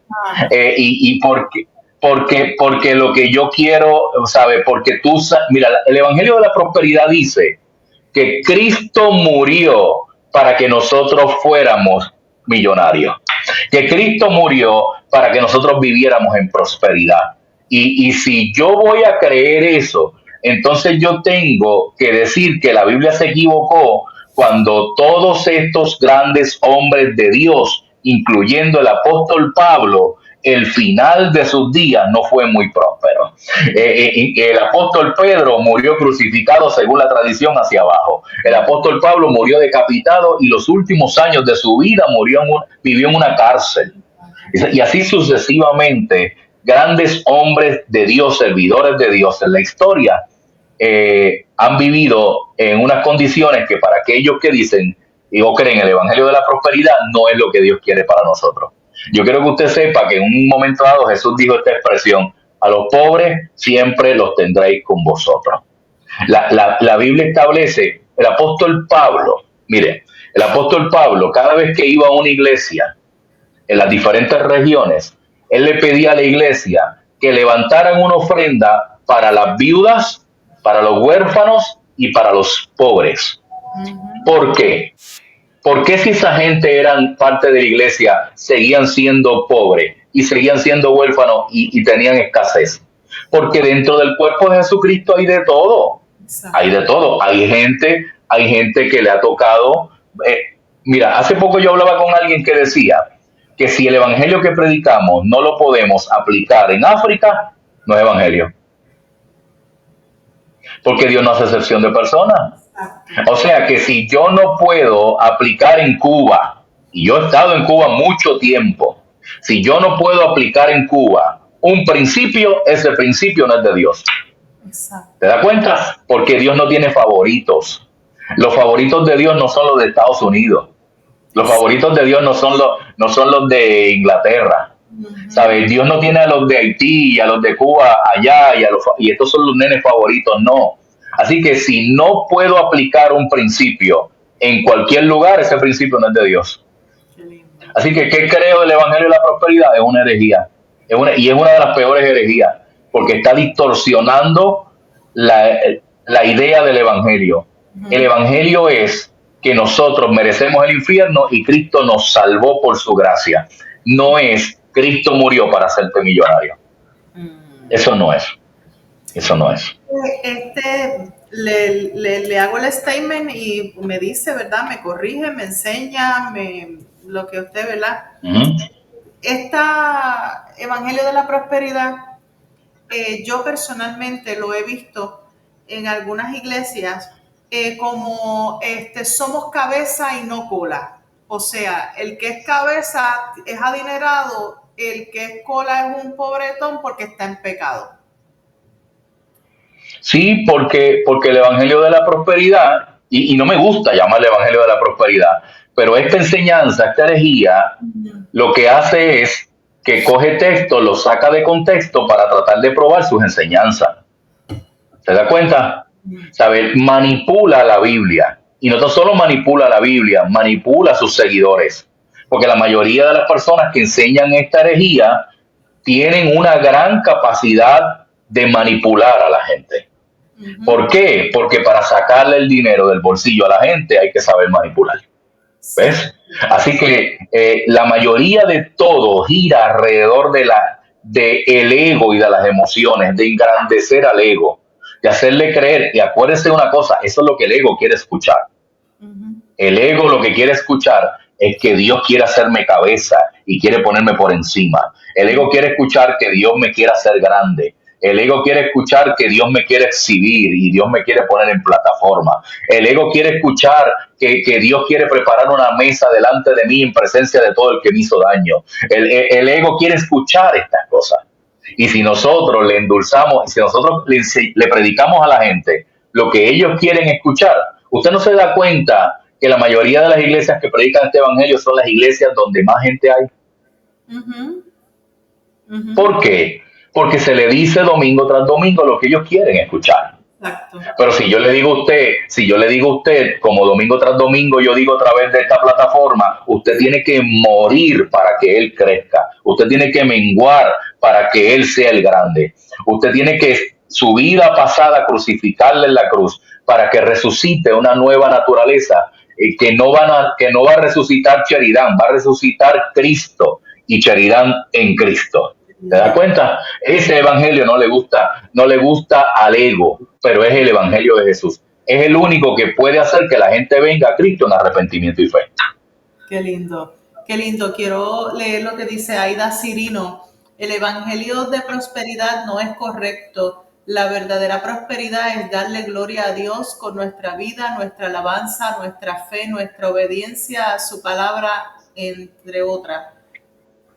Y porque lo que yo quiero, ¿sabes? Porque mira, el Evangelio de la Prosperidad dice que Cristo murió para que nosotros fuéramos millonarios. Que Cristo murió para que nosotros viviéramos en prosperidad. Y si yo voy a creer eso, entonces yo tengo que decir que la Biblia se equivocó cuando todos estos grandes hombres de Dios, incluyendo el apóstol Pablo, el final de sus días no fue muy próspero. El apóstol Pedro murió crucificado según la tradición hacia abajo. El apóstol Pablo murió decapitado y los últimos años de su vida vivió en una cárcel. Y así sucesivamente, grandes hombres de Dios, servidores de Dios en la historia, han vivido en unas condiciones que para aquellos que dicen o creen el Evangelio de la Prosperidad no es lo que Dios quiere para nosotros. Yo quiero que usted sepa que en un momento dado Jesús dijo esta expresión: a los pobres siempre los tendréis con vosotros. La Biblia establece, el apóstol Pablo, mire, el apóstol Pablo cada vez que iba a una iglesia en las diferentes regiones, él le pedía a la iglesia que levantaran una ofrenda para las viudas, para los huérfanos y para los pobres. ¿Por qué? ¿Por qué si esa gente eran parte de la iglesia seguían siendo pobres y seguían siendo huérfanos y tenían escasez? Porque dentro del cuerpo de Jesucristo hay de todo. Hay de todo. Hay gente que le ha tocado. Mira, hace poco yo hablaba con alguien que decía que si el evangelio que predicamos no lo podemos aplicar en África, no es evangelio. Porque Dios no hace excepción de personas. O sea que si yo no puedo aplicar en Cuba, y yo he estado en Cuba mucho tiempo, si yo no puedo aplicar en Cuba un principio, ese principio no es de Dios. ¿Te das cuenta? Porque Dios no tiene favoritos. Los favoritos de Dios no son los de Estados Unidos. Los favoritos de Dios no son los de Inglaterra. ¿Sabes? Dios no tiene a los de Haití y a los de Cuba allá y estos son los nenes favoritos, no. Así que si no puedo aplicar un principio en cualquier lugar, ese principio no es de Dios. Así que, ¿qué creo del Evangelio de la Prosperidad? Es una herejía. Y es una de las peores herejías, porque está distorsionando la idea del Evangelio. El Evangelio es que nosotros merecemos el infierno y Cristo nos salvó por su gracia. No es Cristo murió para hacerte millonario. Eso no es. Eso no es. Le hago el statement y me dice, ¿verdad? Me corrige, me enseña, lo que usted, ¿verdad? Esta Evangelio de la Prosperidad, yo personalmente lo he visto en algunas iglesias como somos cabeza y no cola. O sea, el que es cabeza es adinerado, el que es cola es un pobretón porque está en pecado. Sí, porque el Evangelio de la Prosperidad, y no me gusta llamarle Evangelio de la Prosperidad, pero esta enseñanza, esta herejía, lo que hace es que coge texto, lo saca de contexto para tratar de probar sus enseñanzas. ¿Se da cuenta? ¿Sabe? Manipula la Biblia. Y no solo manipula la Biblia, manipula a sus seguidores. Porque la mayoría de las personas que enseñan esta herejía tienen una gran capacidad de manipular a la gente. ¿Por qué? Porque para sacarle el dinero del bolsillo a la gente hay que saber manipular. ¿Ves? Así que la mayoría de todo gira alrededor de el ego y de las emociones, de engrandecer al ego, de hacerle creer. Y acuérdese una cosa, eso es lo que el ego quiere escuchar. El ego lo que quiere escuchar es que Dios quiere hacerme cabeza y quiere ponerme por encima. El ego quiere escuchar que Dios me quiere hacer grande. El ego quiere escuchar que Dios me quiere exhibir y Dios me quiere poner en plataforma. El ego quiere escuchar que Dios quiere preparar una mesa delante de mí en presencia de todo el que me hizo daño. El ego quiere escuchar estas cosas. Y si nosotros le endulzamos, si nosotros le predicamos a la gente lo que ellos quieren escuchar, usted no se da cuenta que la mayoría de las iglesias que predican este evangelio son las iglesias donde más gente hay. ¿Por qué? Porque se le dice domingo tras domingo lo que ellos quieren escuchar. Exacto. Pero si yo le digo a usted, como domingo tras domingo yo digo a través de esta plataforma, usted tiene que morir para que él crezca. Usted tiene que menguar para que él sea el grande. Usted tiene que su vida pasada crucificarle en la cruz para que resucite una nueva naturaleza. que no va a resucitar Sheridan, va a resucitar Cristo y Sheridan en Cristo. ¿Te das cuenta? Ese evangelio no le gusta al ego, pero es el evangelio de Jesús. Es el único que puede hacer que la gente venga a Cristo en arrepentimiento y fe. Qué lindo, qué lindo. Quiero leer lo que dice Aida Cirino. El evangelio de prosperidad no es correcto. La verdadera prosperidad es darle gloria a Dios con nuestra vida, nuestra alabanza, nuestra fe, nuestra obediencia a su palabra, entre otras.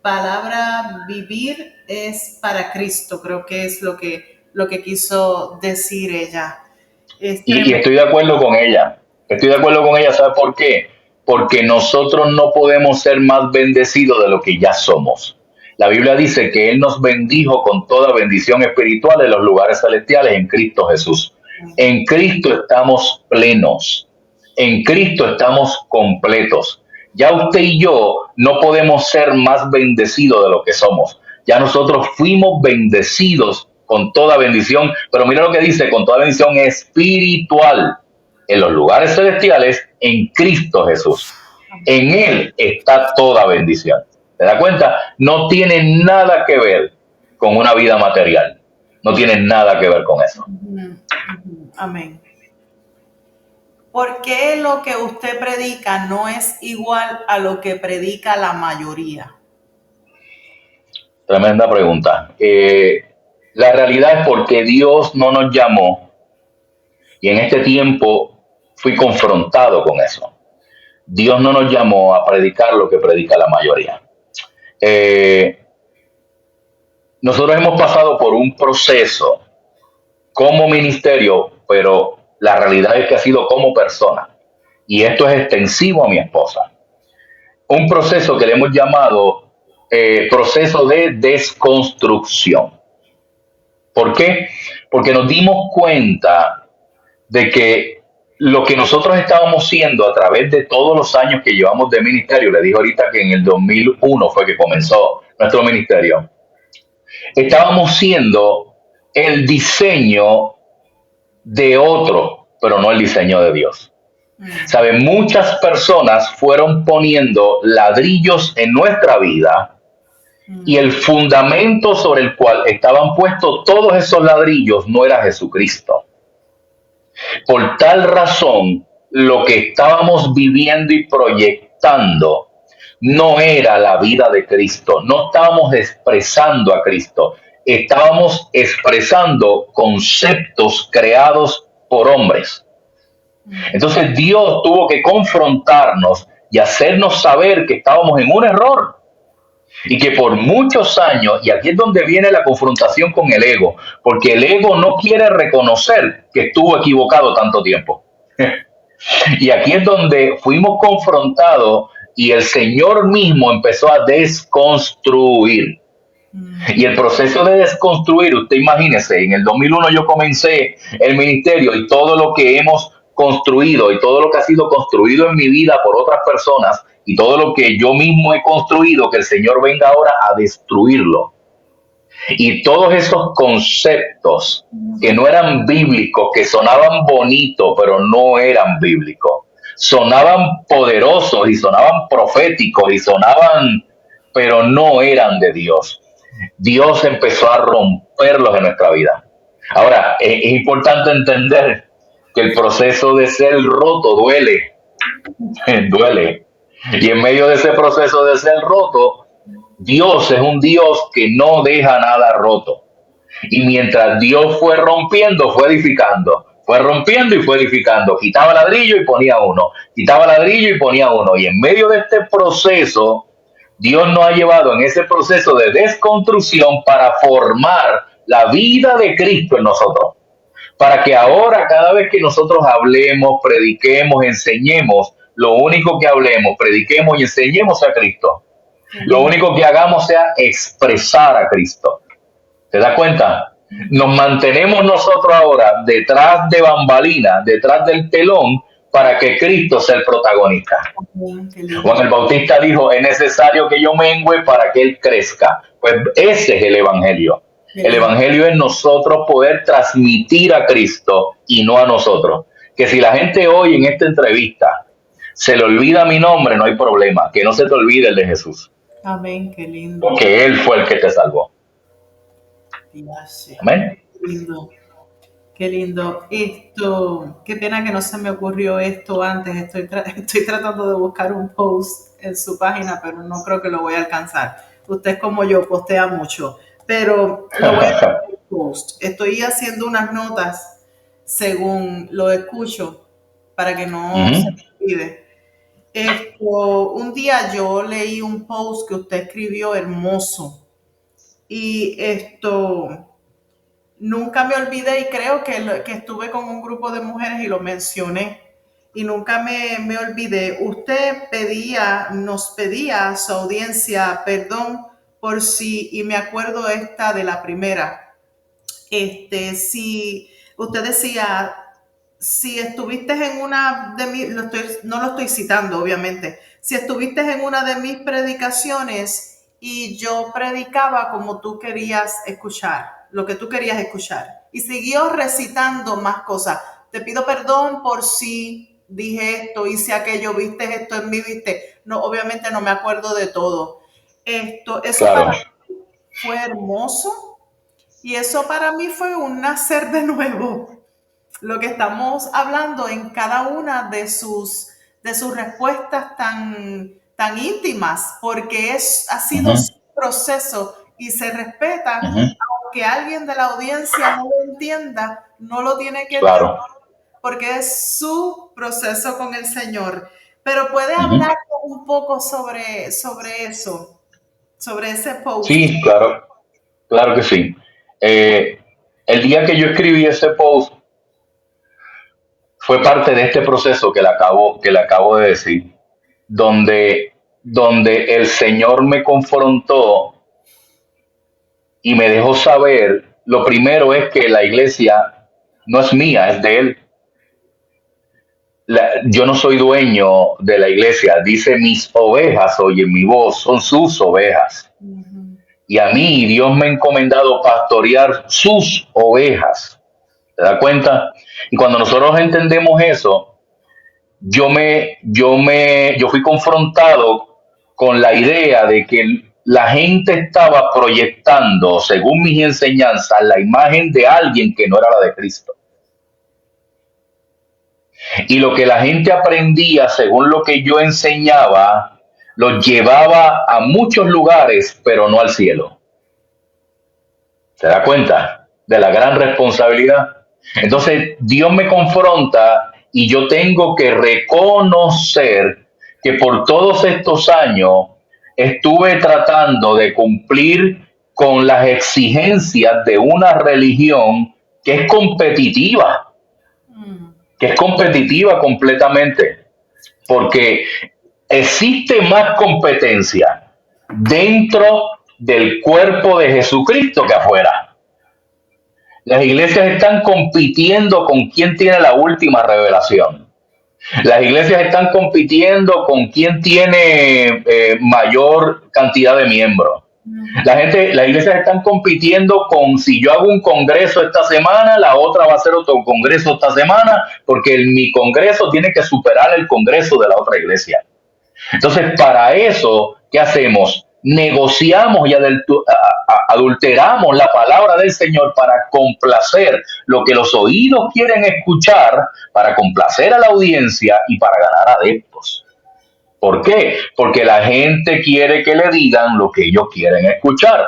Palabra vivir es para Cristo, creo que es lo que quiso decir ella. Y estoy de acuerdo con ella. Estoy de acuerdo con ella, ¿sabe por qué? Porque nosotros no podemos ser más bendecidos de lo que ya somos. La Biblia dice que Él nos bendijo con toda bendición espiritual en los lugares celestiales en Cristo Jesús. En Cristo estamos plenos. En Cristo estamos completos. Ya usted y yo no podemos ser más bendecidos de lo que somos. Ya nosotros fuimos bendecidos con toda bendición, pero mira lo que dice, con toda bendición espiritual en los lugares celestiales en Cristo Jesús. En Él está toda bendición. ¿Te das cuenta? No tiene nada que ver con una vida material. No tiene nada que ver con eso. Amén. ¿Por qué lo que usted predica no es igual a lo que predica la mayoría? Tremenda pregunta. La realidad es porque Dios no nos llamó y en este tiempo fui confrontado con eso. Dios no nos llamó a predicar lo que predica la mayoría. Nosotros hemos pasado por un proceso como ministerio, pero la realidad es que ha sido como persona. Y esto es extensivo a mi esposa. Un proceso que le hemos llamado proceso de desconstrucción. ¿Por qué? Porque nos dimos cuenta de que lo que nosotros estábamos siendo a través de todos los años que llevamos de ministerio, le dije ahorita que en el 2001 fue que comenzó nuestro ministerio, estábamos siendo el diseño de otro, pero no el diseño de Dios. ¿Saben? Muchas personas fueron poniendo ladrillos en nuestra vida y el fundamento sobre el cual estaban puestos todos esos ladrillos no era Jesucristo. Por tal razón, lo que estábamos viviendo y proyectando no era la vida de Cristo, no estábamos expresando a Cristo, estábamos expresando conceptos creados por hombres. Entonces Dios tuvo que confrontarnos y hacernos saber que estábamos en un error y que por muchos años, y aquí es donde viene la confrontación con el ego, porque el ego no quiere reconocer que estuvo equivocado tanto tiempo. Y aquí es donde fuimos confrontados y el Señor mismo empezó a desconstruir. Y el proceso de desconstruir, usted imagínese, en el 2001 yo comencé el ministerio y todo lo que hemos construido y todo lo que ha sido construido en mi vida por otras personas y todo lo que yo mismo he construido, que el Señor venga ahora a destruirlo. Y todos esos conceptos que no eran bíblicos, que sonaban bonitos, pero no eran bíblicos, sonaban poderosos y sonaban proféticos y sonaban, pero no eran de Dios. Dios empezó a romperlos en nuestra vida. Ahora, es importante entender que el proceso de ser roto duele, duele. Y en medio de ese proceso de ser roto, Dios es un Dios que no deja nada roto. Y mientras Dios fue rompiendo, fue edificando. Fue rompiendo y fue edificando. Quitaba ladrillo y ponía uno. Quitaba ladrillo y ponía uno. Y en medio de este proceso, Dios nos ha llevado en ese proceso de desconstrucción para formar la vida de Cristo en nosotros. Para que ahora, cada vez que nosotros hablemos, prediquemos, enseñemos, lo único que hablemos, prediquemos y enseñemos a Cristo. Lo único que hagamos sea expresar a Cristo. ¿Te das cuenta? Nos mantenemos nosotros ahora detrás de bambalinas, detrás del telón, para que Cristo sea el protagonista. Juan el Bautista dijo, es necesario que yo mengüe para que Él crezca. Pues ese es el Evangelio. El Evangelio es nosotros poder transmitir a Cristo y no a nosotros. Que si la gente hoy en esta entrevista se le olvida mi nombre, no hay problema. Que no se te olvide el de Jesús. Amén, qué lindo. Porque Él fue el que te salvó. Amén. Qué lindo. Qué lindo. Esto, qué pena que no se me ocurrió esto antes. Estoy tratando de buscar un post en su página, pero no creo que lo voy a alcanzar. Usted como yo postea mucho, pero lo voy a hacer en post. Estoy haciendo unas notas según lo escucho para que no se me olvide. Esto, un día yo leí un post que usted escribió hermoso y esto nunca me olvidé y creo que estuve con un grupo de mujeres y lo mencioné y nunca me olvidé. Usted nos pedía a su audiencia perdón por si, y me acuerdo esta de la primera, si usted decía, si estuviste en una de mis, no lo estoy citando obviamente, si estuviste en una de mis predicaciones y yo predicaba como tú querías escuchar, lo que tú querías escuchar, y siguió recitando más cosas. Te pido perdón por si dije esto, hice aquello, viste esto en mí, viste. No, obviamente no me acuerdo de todo. Eso Claro. para mí fue hermoso y eso para mí fue un nacer de nuevo. Lo que estamos hablando en cada una de sus respuestas tan íntimas, porque ha sido su proceso y se respeta, aunque alguien de la audiencia no lo entienda, no lo tiene que entender, Claro. porque es su proceso con el Señor. Pero puede hablar un poco sobre eso, sobre ese post. Sí, claro. Claro que sí. El día que yo escribí ese post fue parte de este proceso que le acabo de decir, donde el Señor me confrontó y me dejó saber, lo primero es que la iglesia no es mía, es de Él. Yo no soy dueño de la iglesia, dice mis ovejas oyen mi voz, son sus ovejas. Y a mí Dios me ha encomendado pastorear sus ovejas. ¿Te das cuenta? Y cuando nosotros entendemos eso, yo fui confrontado con la idea de que la gente estaba proyectando, según mis enseñanzas, la imagen de alguien que no era la de Cristo. Y lo que la gente aprendía, según lo que yo enseñaba, los llevaba a muchos lugares, pero no al cielo. ¿Se da cuenta de la gran responsabilidad? Entonces, Dios me confronta y yo tengo que reconocer que por todos estos años estuve tratando de cumplir con las exigencias de una religión que es competitiva, completamente, porque existe más competencia dentro del cuerpo de Jesucristo que afuera. Las iglesias están compitiendo con quién tiene la última revelación. Las iglesias están compitiendo con quién tiene mayor cantidad de miembros. Las iglesias están compitiendo con si yo hago un congreso esta semana, la otra va a hacer otro congreso esta semana, porque mi congreso tiene que superar el congreso de la otra iglesia. Entonces, para eso, ¿qué hacemos? Negociamos y adulteramos la palabra del Señor para complacer lo que los oídos quieren escuchar, para complacer a la audiencia y para ganar adeptos. ¿Por qué? Porque la gente quiere que le digan lo que ellos quieren escuchar.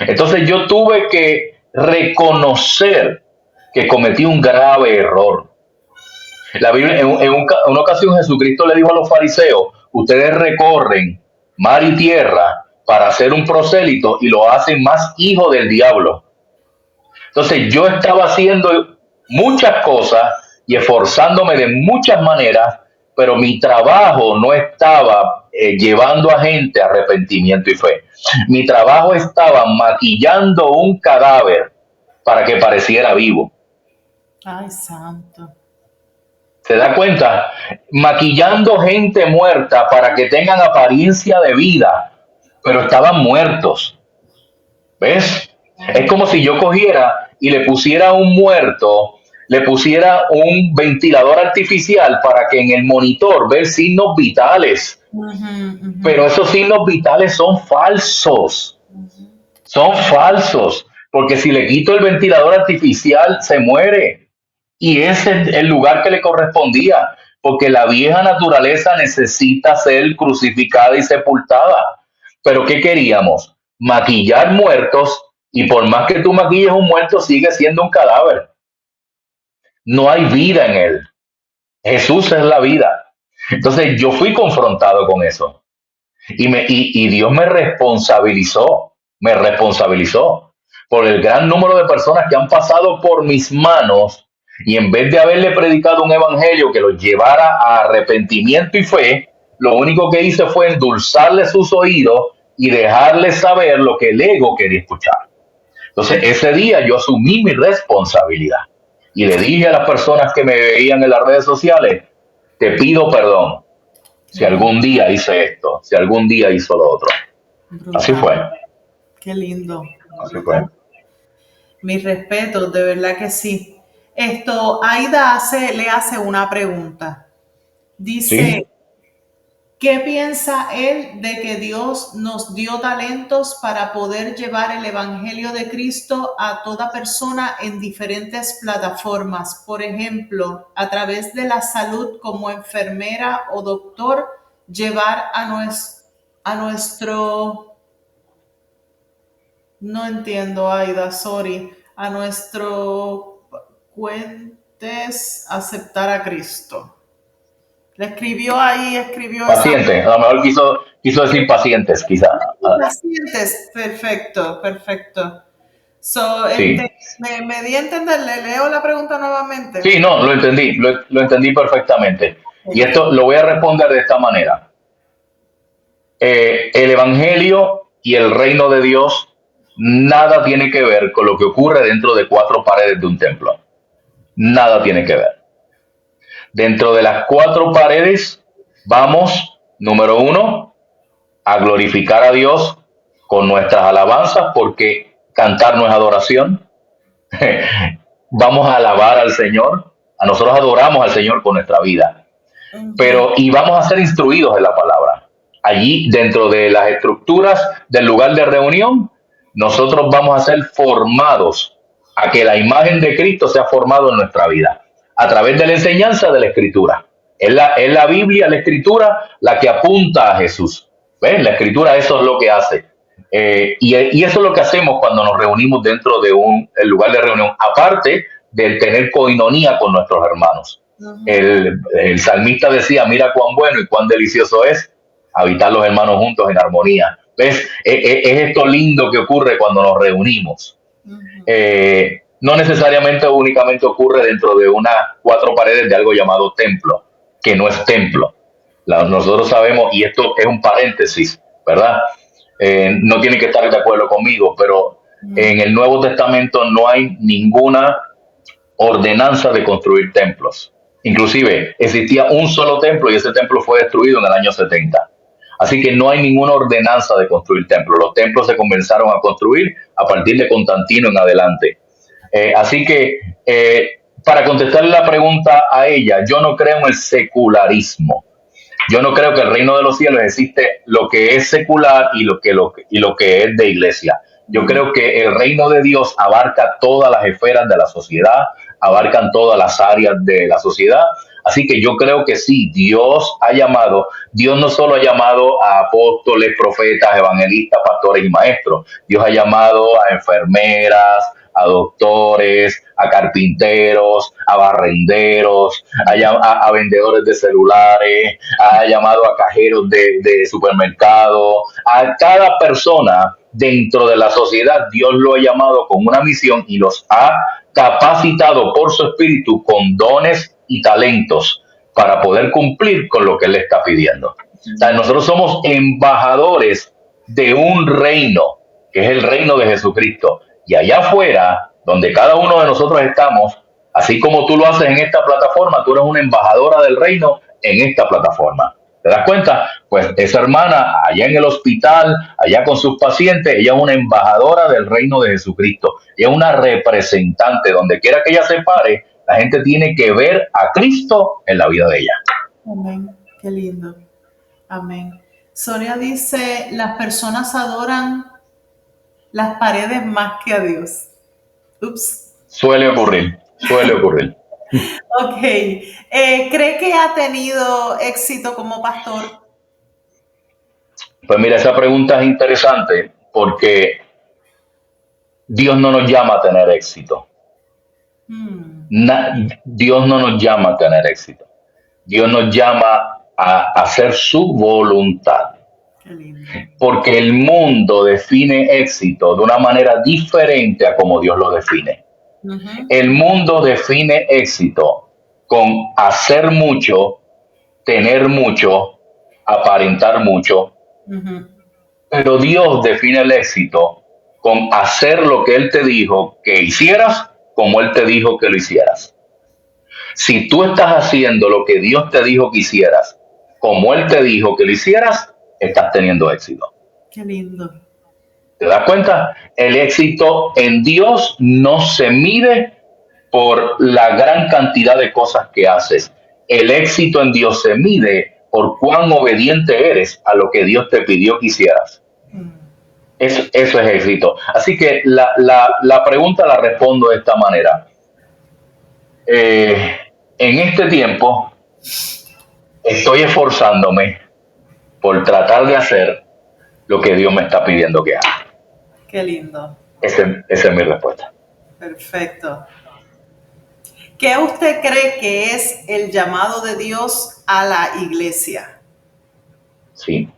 Entonces yo tuve que reconocer que cometí un grave error. La Biblia, en una ocasión Jesucristo le dijo a los fariseos, ustedes recorren mar y tierra para hacer un prosélito y lo hacen más hijo del diablo. Entonces yo estaba haciendo muchas cosas y esforzándome de muchas maneras, pero mi trabajo no estaba llevando a gente a arrepentimiento y fe. Mi trabajo estaba maquillando un cadáver para que pareciera vivo. Ay, santo. ¿Se da cuenta? Maquillando gente muerta para que tengan apariencia de vida, pero estaban muertos. ¿Ves? Es como si yo cogiera y le pusiera a un muerto le pusiera un ventilador artificial para que en el monitor ver signos vitales. Pero esos signos vitales son falsos, porque si le quito el ventilador artificial se muere. Y ese es el lugar que le correspondía, porque la vieja naturaleza necesita ser crucificada y sepultada. Pero ¿qué queríamos? Maquillar muertos, y por más que tú maquilles un muerto, sigue siendo un cadáver. No hay vida en él. Jesús es la vida. Entonces yo fui confrontado con eso. Y Dios me responsabilizó por el gran número de personas que han pasado por mis manos, y en vez de haberle predicado un evangelio que los llevara a arrepentimiento y fe, lo único que hice fue endulzarle sus oídos y dejarles saber lo que el ego quería escuchar. Entonces ese día yo asumí mi responsabilidad y le dije a las personas que me veían en las redes sociales: te pido perdón si algún día hice esto, si algún día hizo lo otro. Brutal. Así fue. Qué lindo. Así fue. Mis respetos, de verdad que sí. Aida le hace una pregunta. Dice, ¿Sí? ¿qué piensa él de que Dios nos dio talentos para poder llevar el Evangelio de Cristo a toda persona en diferentes plataformas? Por ejemplo, a través de la salud como enfermera o doctor, llevar a nuestro... No entiendo, Aida, sorry. A nuestro cuentes aceptar a Cristo. Le escribió Pacientes, a lo mejor quiso decir pacientes, quizá. Pacientes, perfecto. Sí. Me di a entender, le leo la pregunta nuevamente. Sí, no, lo entendí perfectamente. Y esto lo voy a responder de esta manera. El Evangelio y el reino de Dios nada tiene que ver con lo que ocurre dentro de 4 paredes de un templo. Nada tiene que ver. Dentro de las 4 paredes vamos, número 1, a glorificar a Dios con nuestras alabanzas, porque cantar no es adoración. Vamos a alabar al Señor. A nosotros adoramos al Señor con nuestra vida. Y vamos a ser instruidos en la palabra. Allí, dentro de las estructuras del lugar de reunión, nosotros vamos a ser formados a que la imagen de Cristo sea formado en nuestra vida, a través de la enseñanza de la Escritura. Es la Biblia, la Escritura, la que apunta a Jesús. ¿Ven? La Escritura eso es lo que hace. Y eso es lo que hacemos cuando nos reunimos dentro de el lugar de reunión, aparte de tener coinonía con nuestros hermanos. El salmista decía: mira cuán bueno y cuán delicioso es habitar los hermanos juntos en armonía. ¿Ves? Es esto lindo que ocurre cuando nos reunimos. No necesariamente únicamente ocurre dentro de unas 4 paredes de algo llamado templo, que no es templo. Nosotros sabemos, y esto es un paréntesis, ¿verdad? No tienen que estar de acuerdo conmigo, pero en el Nuevo Testamento no hay ninguna ordenanza de construir templos. Inclusive existía un solo templo y ese templo fue destruido en el año 70. Así que no hay ninguna ordenanza de construir templos. Los templos se comenzaron a construir a partir de Constantino en adelante. Así que, para contestarle la pregunta a ella, yo no creo en el secularismo. Yo no creo que el reino de los cielos existe lo que es secular y lo que es de iglesia. Yo creo que el reino de Dios abarca todas las esferas de la sociedad, abarcan todas las áreas de la sociedad. Así que yo creo que sí, Dios no solo ha llamado a apóstoles, profetas, evangelistas, pastores y maestros. Dios ha llamado a enfermeras, a doctores, a carpinteros, a barrenderos, a vendedores de celulares, ha llamado a cajeros de supermercados. A cada persona dentro de la sociedad Dios lo ha llamado con una misión y los ha capacitado por su espíritu con dones y talentos para poder cumplir con lo que Él le está pidiendo. O sea, nosotros somos embajadores de un reino, que es el reino de Jesucristo. Y allá afuera, donde cada uno de nosotros estamos, así como tú lo haces en esta plataforma, tú eres una embajadora del reino en esta plataforma. ¿Te das cuenta? Pues esa hermana allá en el hospital, allá con sus pacientes, ella es una embajadora del reino de Jesucristo. Ella es una representante. Donde quiera que ella se pare, La gente tiene que ver a Cristo en la vida de ella. Amén. Qué lindo. Amén. Sonia dice, las personas adoran las paredes más que a Dios. Ups. Suele ocurrir. Ok. ¿Cree que ha tenido éxito como pastor? Pues mira, esa pregunta es interesante porque Dios no nos llama a tener éxito. Dios no nos llama a tener éxito. Dios nos llama a hacer su voluntad. Qué lindo. Porque el mundo define éxito de una manera diferente a como Dios lo define. El mundo define éxito con hacer mucho, tener mucho, aparentar mucho. Pero Dios define el éxito con hacer lo que Él te dijo que hicieras, como Él te dijo que lo hicieras. Si tú estás haciendo lo que Dios te dijo que hicieras, como Él te dijo que lo hicieras, estás teniendo éxito. Qué lindo. ¿Te das cuenta? El éxito en Dios no se mide por la gran cantidad de cosas que haces. El éxito en Dios se mide por cuán obediente eres a lo que Dios te pidió que hicieras. Eso es éxito. Así que la pregunta la respondo de esta manera. En este tiempo estoy esforzándome por tratar de hacer lo que Dios me está pidiendo que haga. Qué lindo. Esa es mi respuesta. Perfecto. ¿Qué usted cree que es el llamado de Dios a la iglesia? Sí.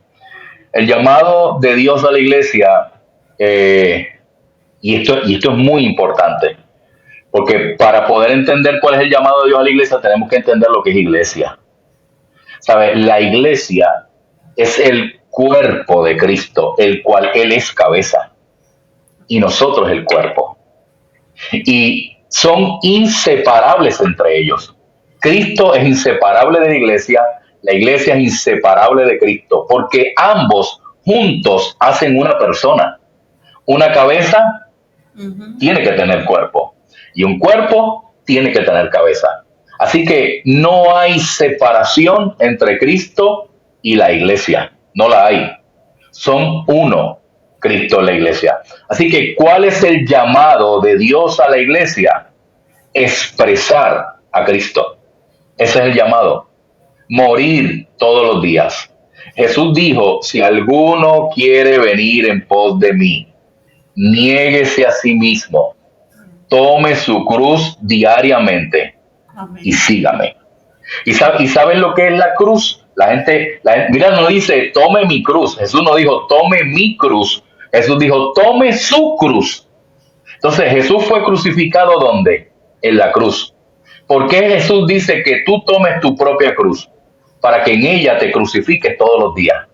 El llamado de Dios a la iglesia, y esto es muy importante, porque para poder entender cuál es el llamado de Dios a la iglesia, tenemos que entender lo que es iglesia. ¿Sabes? La iglesia es el cuerpo de Cristo, el cual Él es cabeza, y nosotros el cuerpo. Y son inseparables entre ellos. Cristo es inseparable de la iglesia es inseparable de Cristo, porque ambos juntos hacen una persona. Una cabeza tiene que tener cuerpo, y un cuerpo tiene que tener cabeza. Así que no hay separación entre Cristo y la iglesia, no la hay. Son uno, Cristo y la iglesia. Así que, ¿cuál es el llamado de Dios a la iglesia? Expresar a Cristo. Ese es el llamado. Morir todos los días. Jesús dijo, si alguno quiere venir en pos de mí, niéguese a sí mismo, tome su cruz diariamente. Amén. Y sígame. ¿Y saben lo que es la cruz? La gente, mira, no dice, tome mi cruz. Jesús no dijo, tome mi cruz. Jesús dijo, tome su cruz. Entonces, Jesús fue crucificado, ¿dónde? En la cruz. ¿Por qué Jesús dice que tú tomes tu propia cruz? Para que en ella te crucifiques todos los días.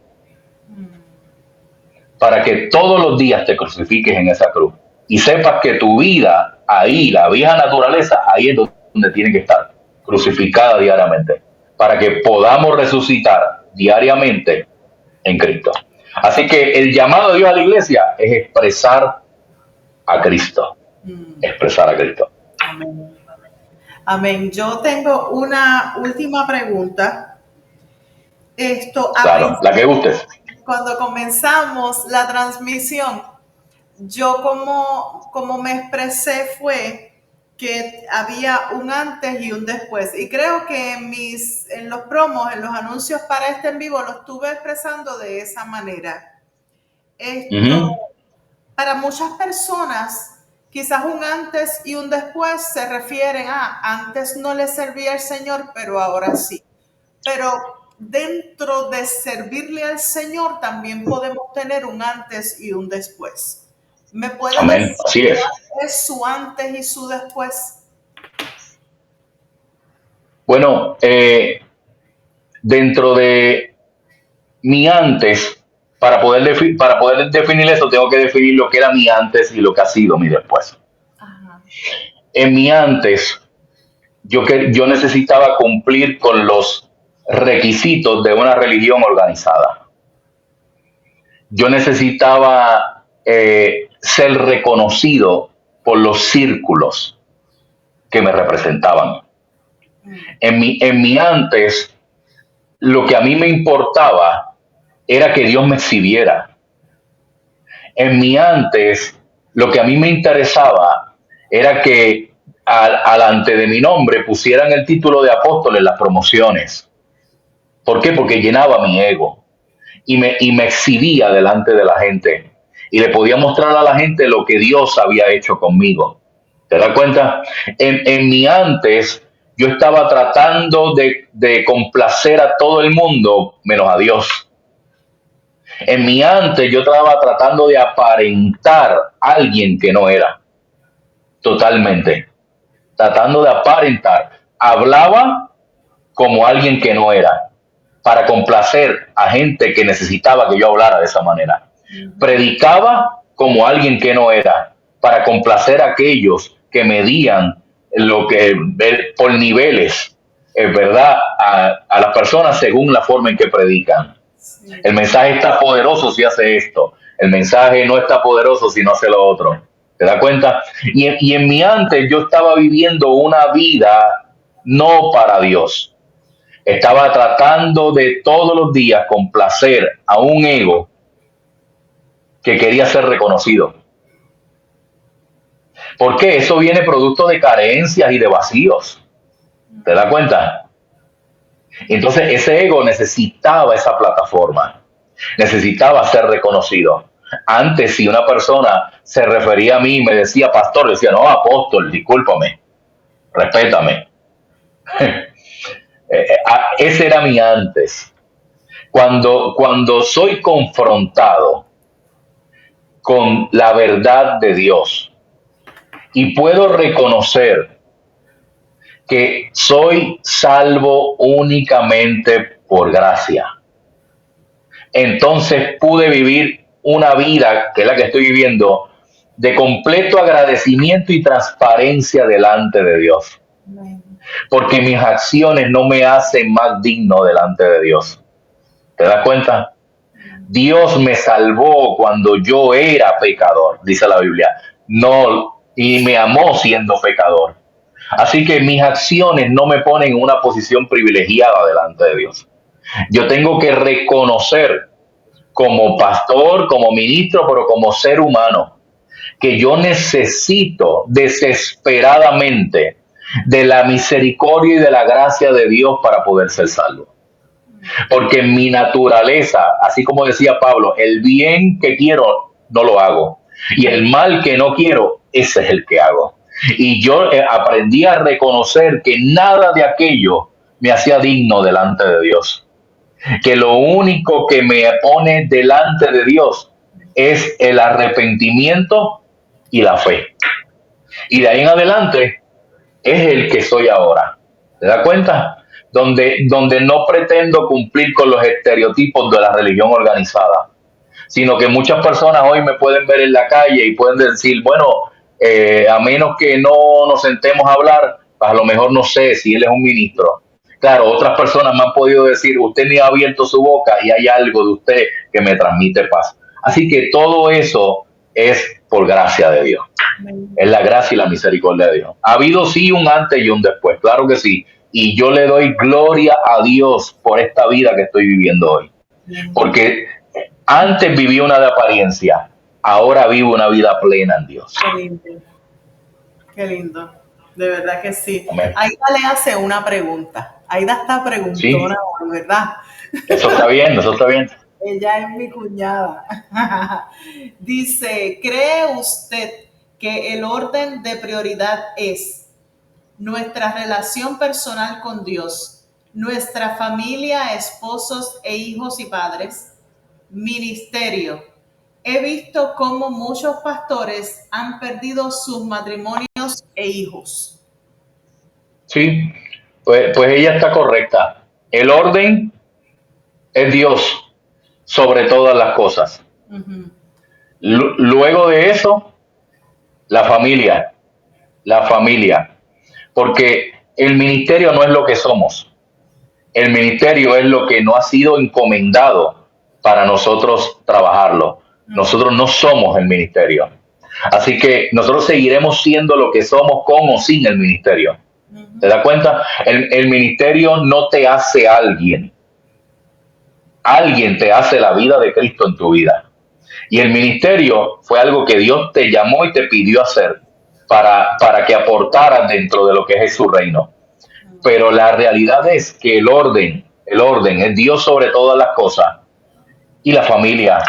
Para que todos los días te crucifiques en esa cruz. Y sepas que tu vida, ahí, la vieja naturaleza, ahí es donde tiene que estar, crucificada diariamente, para que podamos resucitar diariamente en Cristo. Así que el llamado de Dios a la iglesia es expresar a Cristo. Expresar a Cristo. Amén. Amén. Yo tengo una última pregunta. Claro, la que gustes. Cuando comenzamos la transmisión, yo como me expresé fue que había un antes y un después. Y creo que en los promos, en los anuncios para este en vivo, lo estuve expresando de esa manera. Para muchas personas, quizás un antes y un después se refieren a antes no le servía al Señor, pero ahora sí. Pero dentro de servirle al Señor también podemos tener un antes y un después. ¿Me puede decir cuál es su antes y su después? Bueno, dentro de mi antes, para poder definir eso, tengo que definir lo que era mi antes y lo que ha sido mi después. Ajá. En mi antes, yo necesitaba cumplir con los requisitos de una religión organizada. Yo necesitaba ser reconocido por los círculos. que me representaban. En mi antes, lo que a mí me importaba era que Dios me exhibiera. En mi antes, lo que a mí me interesaba era que alante de mi nombre pusieran el título de apóstol en las promociones. ¿Por qué? Porque llenaba mi ego y me exhibía delante de la gente. Y le podía mostrar a la gente lo que Dios había hecho conmigo. ¿Te das cuenta? En mi antes, yo estaba tratando de complacer a todo el mundo menos a Dios. En mi antes, yo estaba tratando de aparentar a alguien que no era. Totalmente. Tratando de aparentar. Hablaba como alguien que no era, para complacer a gente que necesitaba que yo hablara de esa manera. Predicaba como alguien que no era, para complacer a aquellos que medían lo que por niveles, es verdad, a las personas según la forma en que predican. El mensaje está poderoso si hace esto. El mensaje no está poderoso si no hace lo otro. ¿Te das cuenta? Y en mi antes yo estaba viviendo una vida no para Dios. Estaba tratando de todos los días complacer a un ego que quería ser reconocido. Porque eso viene producto de carencias y de vacíos. ¿Te das cuenta? Entonces ese ego necesitaba esa plataforma. Necesitaba ser reconocido. Antes, si una persona se refería a mí y me decía pastor, decía, no, apóstol, discúlpame, respétame. Ese era mi antes. Cuando soy confrontado con la verdad de Dios y puedo reconocer que soy salvo únicamente por gracia, entonces pude vivir una vida, que es la que estoy viviendo, de completo agradecimiento y transparencia delante de Dios. Porque mis acciones no me hacen más digno delante de Dios. ¿Te das cuenta? Dios me salvó cuando yo era pecador, dice la Biblia. No, y me amó siendo pecador. Así que mis acciones no me ponen en una posición privilegiada delante de Dios. Yo tengo que reconocer como pastor, como ministro, pero como ser humano, que yo necesito desesperadamente de la misericordia y de la gracia de Dios para poder ser salvo. Porque en mi naturaleza, así como decía Pablo, el bien que quiero no lo hago. Y el mal que no quiero, ese es el que hago. Y yo aprendí a reconocer que nada de aquello me hacía digno delante de Dios. Que lo único que me pone delante de Dios es el arrepentimiento y la fe. Y de ahí en adelante es el que soy ahora. ¿Te das cuenta? Donde no pretendo cumplir con los estereotipos de la religión organizada, sino que muchas personas hoy me pueden ver en la calle y pueden decir, bueno, a menos que no nos sentemos a hablar, pues a lo mejor no sé si él es un ministro. Claro, otras personas me han podido decir, usted ni ha abierto su boca y hay algo de usted que me transmite paz. Así que todo eso es por gracia de Dios. Es la gracia y la misericordia de Dios. Ha habido sí un antes y un después, claro que sí. Y yo le doy gloria a Dios por esta vida que estoy viviendo hoy. Porque antes viví una de apariencia, ahora vivo una vida plena en Dios. Qué lindo. Qué lindo. De verdad que sí. Amén. Aida le hace una pregunta. Aida está preguntona, sí. ¿Verdad? Eso está bien, eso está bien. Ella es mi cuñada. Dice, ¿cree usted que el orden de prioridad es nuestra relación personal con Dios, nuestra familia, esposos e hijos y padres, ministerio? He visto cómo muchos pastores han perdido sus matrimonios e hijos. Sí, pues ella está correcta. El orden es Dios sobre todas las cosas. Uh-huh. Luego de eso, la familia. Porque el ministerio no es lo que somos. El ministerio es lo que nos ha sido encomendado para nosotros trabajarlo. Nosotros no somos el ministerio. Así que nosotros seguiremos siendo lo que somos con o sin el ministerio. ¿Te das cuenta? El ministerio no te hace alguien. Alguien te hace la vida de Cristo en tu vida. Y el ministerio fue algo que Dios te llamó y te pidió hacer para que aportaras dentro de lo que es su reino. Pero la realidad es que el orden es Dios sobre todas las cosas y la familia,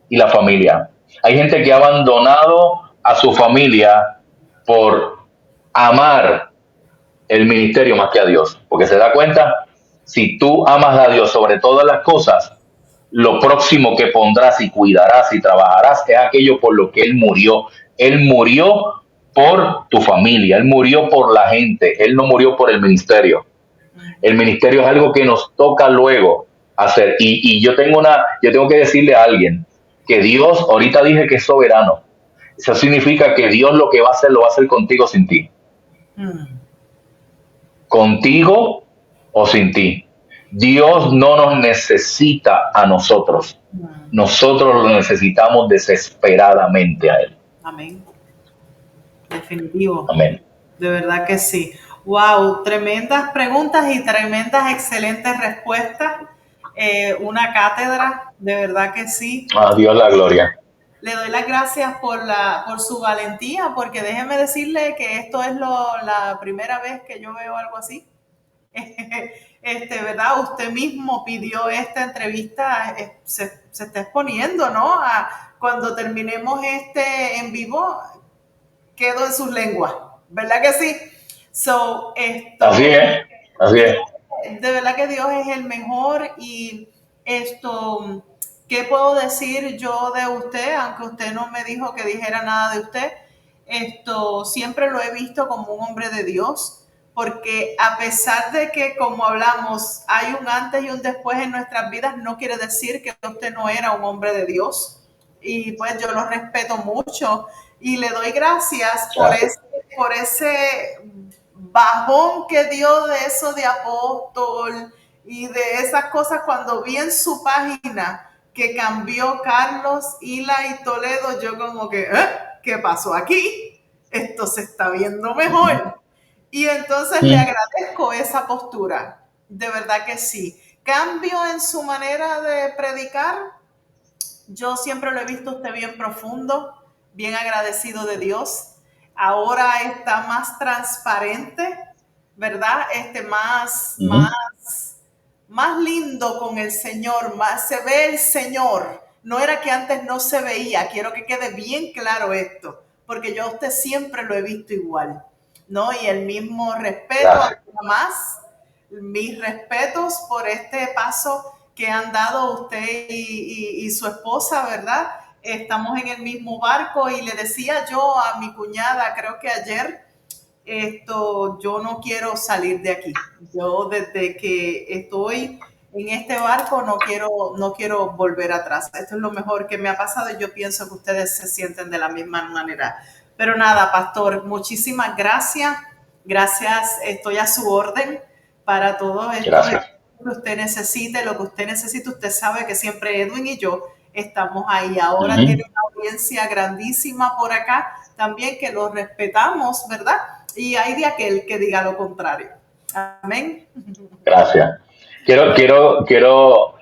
y la familia. Hay gente que ha abandonado a su familia por amar el ministerio más que a Dios, porque se da cuenta, si tú amas a Dios sobre todas las cosas, lo próximo que pondrás y cuidarás y trabajarás es aquello por lo que Él murió. Él murió por tu familia, Él murió por la gente, Él no murió por el ministerio. El ministerio es algo que nos toca luego hacer. Y yo tengo que decirle a alguien que Dios, ahorita dije que es soberano. Eso significa que Dios lo que va a hacer, lo va a hacer contigo sin ti. Contigo o sin ti. Dios no nos necesita a nosotros. Nosotros lo necesitamos desesperadamente a Él. Amén. Definitivo. Amén. De verdad que sí. Wow, tremendas preguntas y tremendas excelentes respuestas. Una cátedra, de verdad que sí. A Dios la gloria. Le doy las gracias por su valentía, porque déjeme decirle que esto es la primera vez que yo veo algo así. ¿Verdad? Usted mismo pidió esta entrevista, se está exponiendo, ¿no? Cuando terminemos en vivo, quedo en sus lenguas, ¿verdad que sí? Así es, así es. De verdad que Dios es el mejor y ¿qué puedo decir yo de usted? Aunque usted no me dijo que dijera nada de usted, siempre lo he visto como un hombre de Dios, porque a pesar de que, como hablamos, hay un antes y un después en nuestras vidas, no quiere decir que usted no era un hombre de Dios. Y pues yo lo respeto mucho y le doy gracias por ese bajón que dio de eso de apóstol y de esas cosas cuando vi en su página que cambió Carlos, Hila y Toledo, yo como que, ¿qué pasó aquí? Esto se está viendo mejor. Y entonces le agradezco esa postura, de verdad que sí. Cambio en su manera de predicar. Yo siempre lo he visto usted bien profundo, bien agradecido de Dios. Ahora está más transparente, ¿verdad? Más lindo con el Señor, más se ve el Señor. No era que antes no se veía, quiero que quede bien claro esto, porque yo a usted siempre lo he visto igual, ¿no? Y el mismo respeto, más mis respetos por este paso que han dado usted y su esposa, ¿verdad? Estamos en el mismo barco y le decía yo a mi cuñada, creo que ayer, yo no quiero salir de aquí. Yo desde que estoy en este barco no quiero volver atrás. Esto es lo mejor que me ha pasado y yo pienso que ustedes se sienten de la misma manera. Pero nada, pastor, muchísimas gracias. Gracias, estoy a su orden para todo esto. Gracias. Que usted necesite, lo que usted necesite, usted sabe que siempre Edwin y yo estamos ahí. Ahora tiene una audiencia grandísima por acá también que lo respetamos, ¿verdad? Y hay de aquel que diga lo contrario. Amén. Gracias. Quiero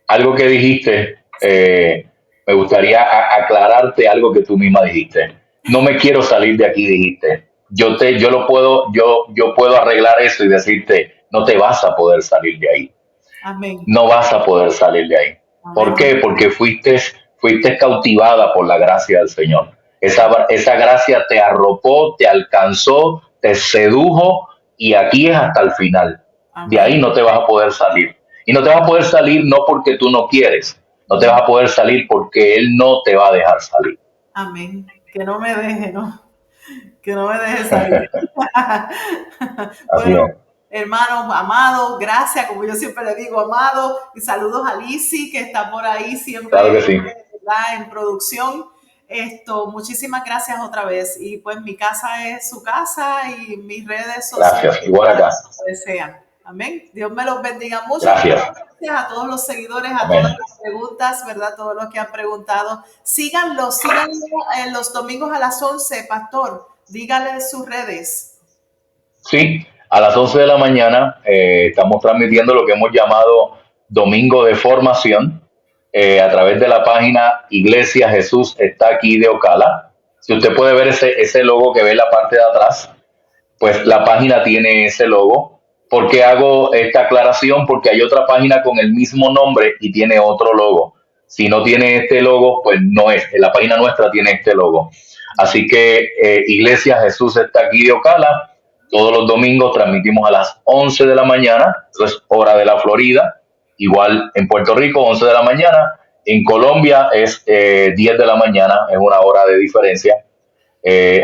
algo que dijiste, me gustaría aclararte algo que tú misma dijiste. No me quiero salir de aquí, dijiste. Yo puedo arreglar eso y decirte, no te vas a poder salir de ahí. Amén. No vas a poder salir de ahí. Amén. ¿Por qué? Porque fuiste cautivada por la gracia del Señor. Esa gracia te arropó, te alcanzó, te sedujo y aquí es hasta el final. Amén. De ahí no te vas a poder salir. Y no te vas a poder salir no porque tú no quieres, no te vas a poder salir porque Él no te va a dejar salir. Amén. Que no me deje, ¿no? Que no me deje salir. Bueno, hermanos, amados, gracias, como yo siempre le digo, amado, y saludos a Lizzy, que está por ahí siempre, claro que sí, en producción. Muchísimas gracias otra vez. Y pues mi casa es su casa y mis redes sociales. Gracias, igual acá. Desean. Amén. Dios me los bendiga mucho. Gracias. Gracias a todos los seguidores, a Amén. todas las preguntas, ¿verdad? Todos los que han preguntado. Síganlo en los domingos a las 11, Pastor. Díganle sus redes. Sí, a las 11 de la mañana estamos transmitiendo lo que hemos llamado Domingo de Formación a través de la página Iglesia Jesús está aquí de Ocala. Si usted puede ver ese logo que ve en la parte de atrás, pues la página tiene ese logo. ¿Por qué hago esta aclaración? Porque hay otra página con el mismo nombre y tiene otro logo. Si no tiene este logo, pues no es. La página nuestra tiene este logo. Así que Iglesia Jesús está aquí de Ocala. Todos los domingos transmitimos a las 11 de la mañana, eso es hora de la Florida. Igual en Puerto Rico, 11 de la mañana. En Colombia es 10 de la mañana, es una hora de diferencia.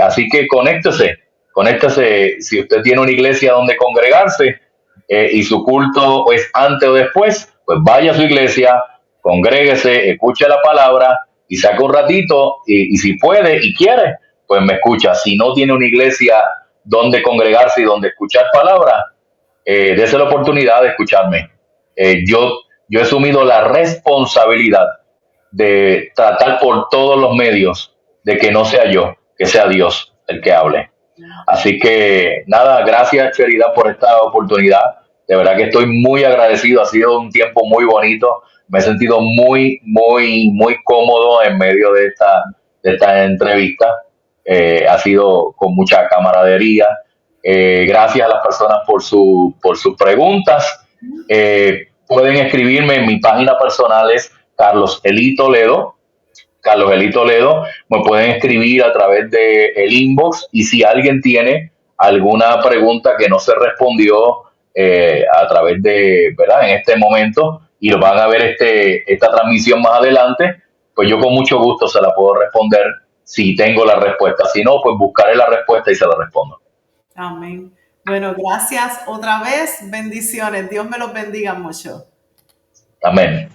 Así que conéctese si usted tiene una iglesia donde congregarse y su culto es antes o después, pues vaya a su iglesia, congréguese, escuche la palabra y saque un ratito y si puede y quiere, pues me escucha. Si no tiene una iglesia donde congregarse y donde escuchar palabra, dése la oportunidad de escucharme. Yo he asumido la responsabilidad de tratar por todos los medios de que no sea yo, que sea Dios el que hable. Así que nada, gracias Cherida por esta oportunidad. De verdad que estoy muy agradecido. Ha sido un tiempo muy bonito. Me he sentido muy cómodo en medio de esta entrevista. Ha sido con mucha camaradería. Gracias a las personas por sus preguntas. Pueden escribirme en mi página personal, es Carlos Eli Toledo. Carlos Eli Toledo, me pueden escribir a través de el inbox y si alguien tiene alguna pregunta que no se respondió a través de, ¿verdad? En este momento y lo van a ver esta transmisión más adelante, pues yo con mucho gusto se la puedo responder si tengo la respuesta. Si no, pues buscaré la respuesta y se la respondo. Amén. Bueno, gracias otra vez. Bendiciones. Dios me los bendiga mucho. Amén.